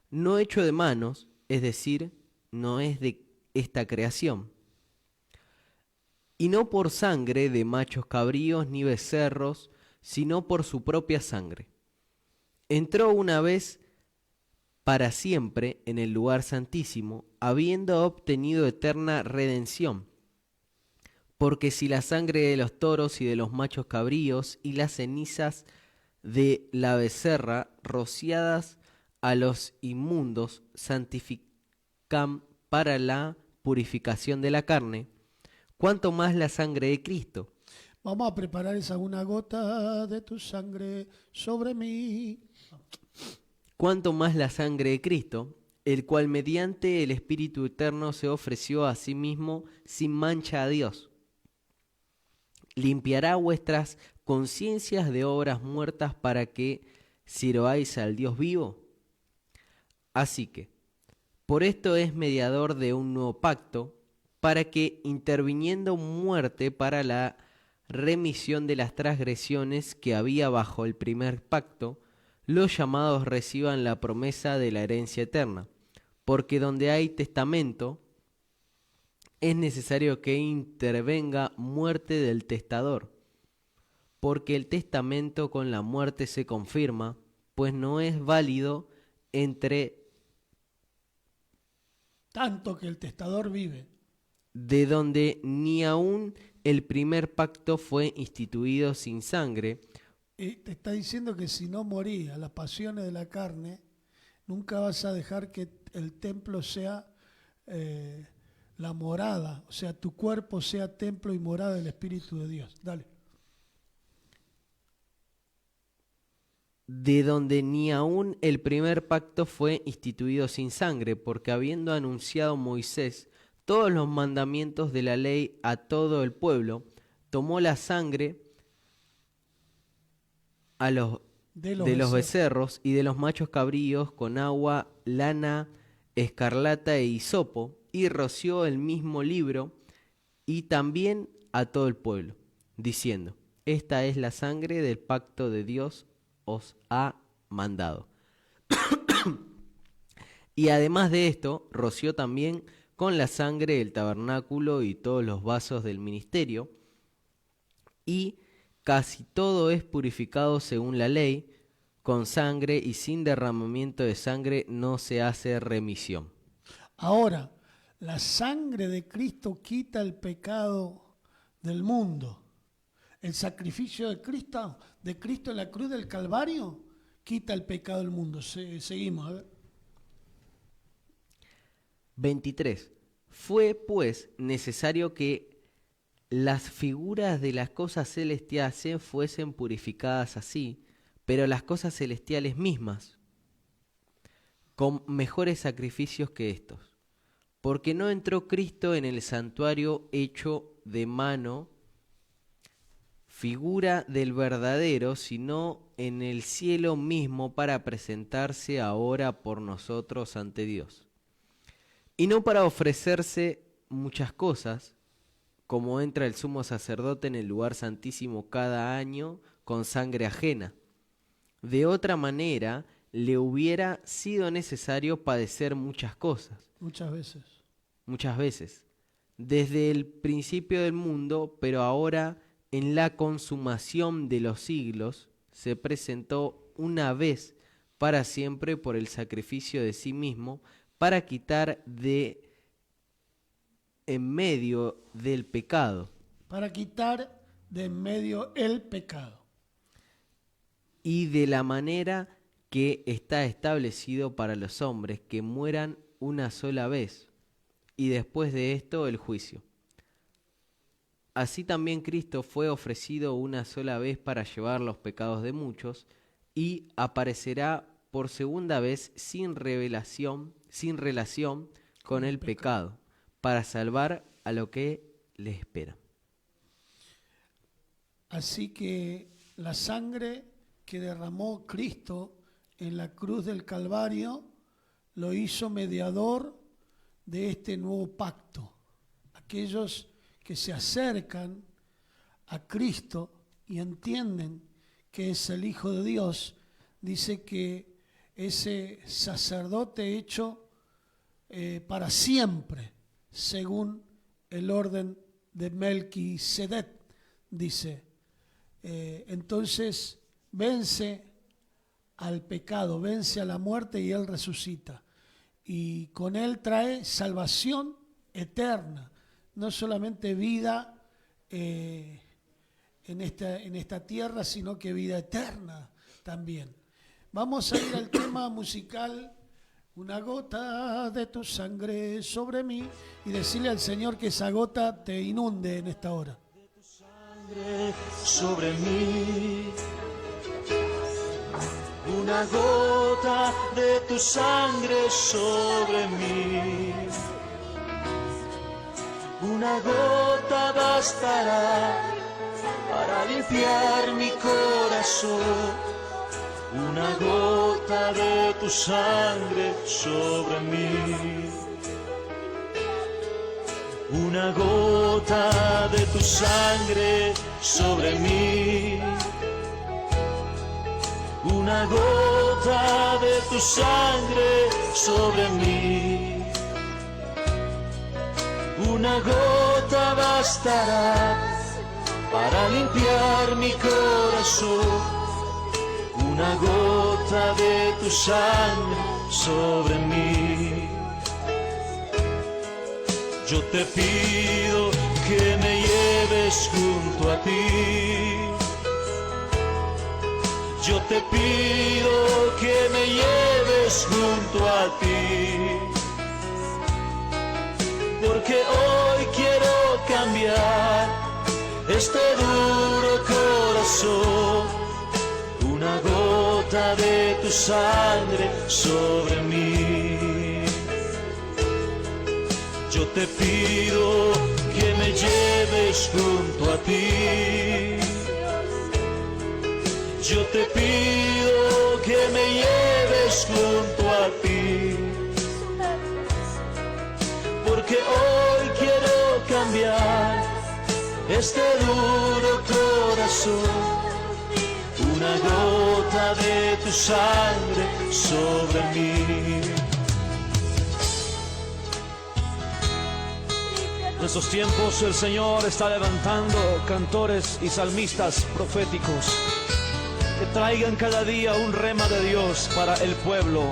no hecho de manos, es decir, no es de esta creación, y no por sangre de machos cabríos ni becerros, sino por su propia sangre. Entró una vez para siempre en el lugar santísimo, habiendo obtenido eterna redención. Porque si la sangre de los toros y de los machos cabríos y las cenizas de la becerra rociadas a los inmundos santifican para la purificación de la carne, cuanto más la sangre de Cristo. Vamos a preparar esa una gota de tu sangre sobre mí. Cuanto más la sangre de Cristo, el cual mediante el Espíritu Eterno se ofreció a sí mismo sin mancha a Dios. Limpiará vuestras conciencias de obras muertas para que sirváis al Dios vivo. Así que, por esto es mediador de un nuevo pacto, para que, interviniendo muerte para la remisión de las transgresiones que había bajo el primer pacto, los llamados reciban la promesa de la herencia eterna. Porque donde hay testamento, es necesario que intervenga muerte del testador, porque el testamento con la muerte se confirma, pues no es válido entre tanto que el testador vive, de donde ni aun el primer pacto fue instituido sin sangre. Te está diciendo que si no morís a las pasiones de la carne, nunca vas a dejar que el templo sea la morada, o sea, tu cuerpo sea templo y morada del Espíritu de Dios. Dale. De donde ni aún el primer pacto fue instituido sin sangre, porque habiendo anunciado Moisés todos los mandamientos de la ley a todo el pueblo, tomó la sangre de los becerros y de los machos cabríos con agua, lana, escarlata e hisopo, y roció el mismo libro y también a todo el pueblo, diciendo: esta es la sangre del pacto de Dios os ha mandado. Y además de esto, roció también con la sangre el tabernáculo y todos los vasos del ministerio, y casi todo es purificado según la ley, con sangre, y sin derramamiento de sangre no se hace remisión. Ahora, la sangre de Cristo quita el pecado del mundo. El sacrificio de Cristo en la cruz del Calvario quita el pecado del mundo. Seguimos, a ver. 23. Fue pues necesario que las figuras de las cosas celestiales fuesen purificadas así, pero las cosas celestiales mismas, con mejores sacrificios que estos. Porque no entró Cristo en el santuario hecho de mano, figura del verdadero, sino en el cielo mismo, para presentarse ahora por nosotros ante Dios. Y no para ofrecerse muchas cosas, como entra el sumo sacerdote en el lugar santísimo cada año con sangre ajena. De otra manera, le hubiera sido necesario padecer muchas cosas. Muchas veces. Desde el principio del mundo, pero ahora en la consumación de los siglos, se presentó una vez para siempre por el sacrificio de sí mismo, para quitar de en medio del pecado. Para quitar de en medio el pecado. Y de la manera que está establecido para los hombres, que mueran una sola vez, y después de esto el juicio. Así también Cristo fue ofrecido una sola vez para llevar los pecados de muchos, y aparecerá por segunda vez sin relación con el pecado, para salvar a lo que le espera. Así que la sangre que derramó Cristo en la cruz del Calvario lo hizo mediador de este nuevo pacto. Aquellos que se acercan a Cristo y entienden que es el Hijo de Dios, dice que ese sacerdote hecho para siempre, según el orden de Melquisedec, dice, entonces vence al pecado, vence a la muerte y él resucita. Y con él trae salvación eterna, no solamente vida en esta tierra, sino que vida eterna también. Vamos a ir al tema musical, una gota de tu sangre sobre mí, y decirle al Señor que esa gota te inunde en esta hora. De tu sangre sobre mí, una gota de tu sangre sobre mí, una gota bastará para limpiar mi corazón. Una gota de tu sangre sobre mí, una gota de tu sangre sobre mí, una gota de tu sangre sobre mí, una gota bastará para limpiar mi corazón. Una gota de tu sangre sobre mí. Yo te pido que me lleves junto a ti. Yo te pido que me lleves junto a ti. porque hoy quiero cambiar este duro corazón. Una gota de tu sangre sobre mí. Yo te pido que me lleves junto a ti. Yo te pido que me lleves junto a ti. Porque hoy quiero cambiar este duro corazón. Una gota de tu sangre sobre mí. En estos tiempos el Señor está levantando cantores y salmistas proféticos que traigan cada día un rema de Dios para el pueblo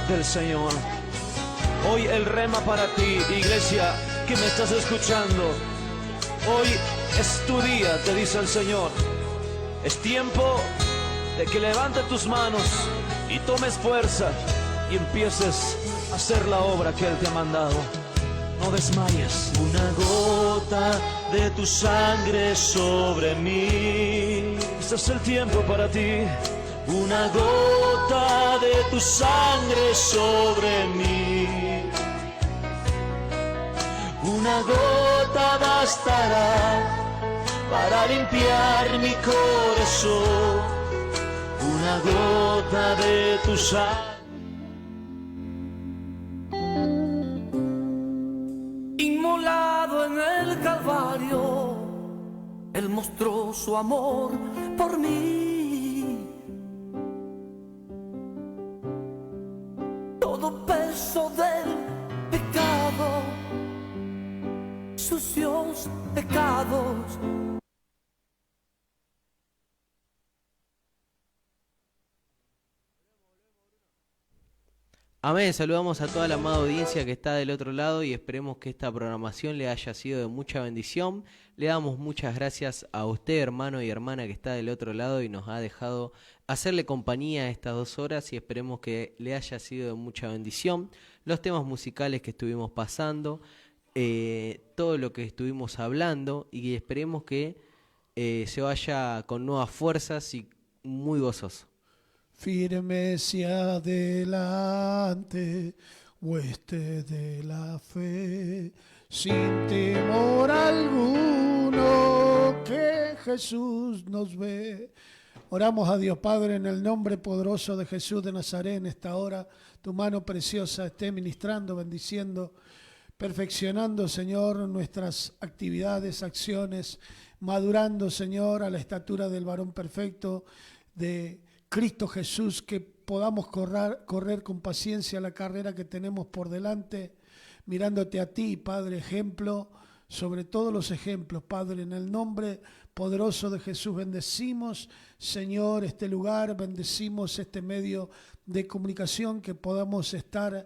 del Señor. Hoy el rema para ti, iglesia que me estás escuchando. Hoy es tu día, te dice el Señor. Es tiempo de que levantes tus manos y tomes fuerza y empieces a hacer la obra que Él te ha mandado. No desmayes. Una gota de tu sangre sobre mí. Este es el tiempo para ti. Una gota de tu sangre sobre mí. Una gota bastará para limpiar mi corazón. Una gota de tu sangre. Inmolado en el Calvario, Él mostró su amor por mí. Todo peso del pecado, sucios pecados. Amén, saludamos a toda la amada audiencia que está del otro lado y esperemos que esta programación le haya sido de mucha bendición. Le damos muchas gracias a usted, hermano y hermana que está del otro lado y nos ha dejado hacerle compañía estas 2 horas y esperemos que le haya sido de mucha bendición. Los temas musicales que estuvimos pasando, todo lo que estuvimos hablando y esperemos que se vaya con nuevas fuerzas y muy gozoso. Firme hacia adelante, hueste de la fe, sin temor alguno, que Jesús nos ve. Oramos a Dios Padre en el nombre poderoso de Jesús de Nazaret en esta hora. Tu mano preciosa esté ministrando, bendiciendo, perfeccionando, Señor, nuestras actividades, acciones, madurando, Señor, a la estatura del varón perfecto de Cristo Jesús, que podamos correr con paciencia la carrera que tenemos por delante, mirándote a ti, Padre, ejemplo sobre todos los ejemplos, Padre, en el nombre poderoso de Jesús. Bendecimos, Señor, este lugar, bendecimos este medio de comunicación, que podamos estar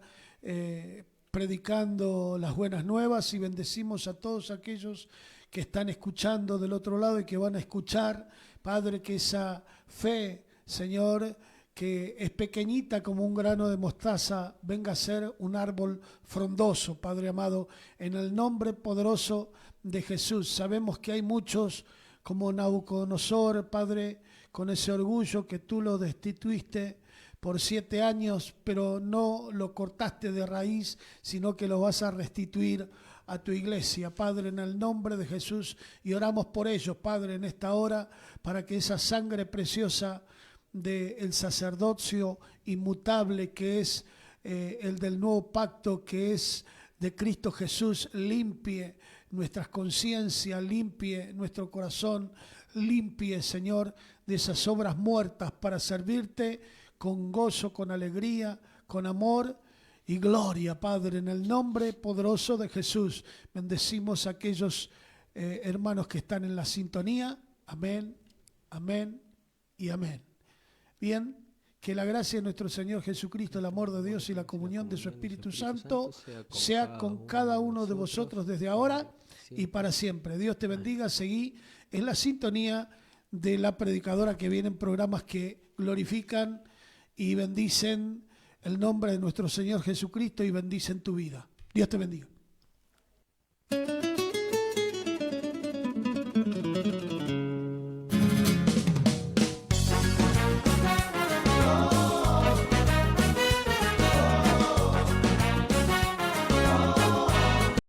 predicando las buenas nuevas, y bendecimos a todos aquellos que están escuchando del otro lado y que van a escuchar, Padre, que esa fe, Señor, que es pequeñita como un grano de mostaza, venga a ser un árbol frondoso, Padre amado, en el nombre poderoso de Jesús. Sabemos que hay muchos como Nabucodonosor, Padre, con ese orgullo que tú lo destituiste por 7 años, pero no lo cortaste de raíz, sino que lo vas a restituir a tu iglesia, Padre, en el nombre de Jesús, y oramos por ellos, Padre, en esta hora, para que esa sangre preciosa del sacerdocio inmutable que es el del nuevo pacto, que es de Cristo Jesús, limpie nuestras conciencias, limpie nuestro corazón, limpie, Señor, de esas obras muertas para servirte con gozo, con alegría, con amor y gloria, Padre, en el nombre poderoso de Jesús. Bendecimos a aquellos hermanos que están en la sintonía. Amén, amén y amén. Bien, que la gracia de nuestro Señor Jesucristo, el amor de Dios y la comunión de su Espíritu Santo sea con cada uno de vosotros desde ahora y para siempre. Dios te bendiga. Seguí en la sintonía de La Predicadora, que vienen programas que glorifican y bendicen el nombre de nuestro Señor Jesucristo y bendicen tu vida. Dios te bendiga.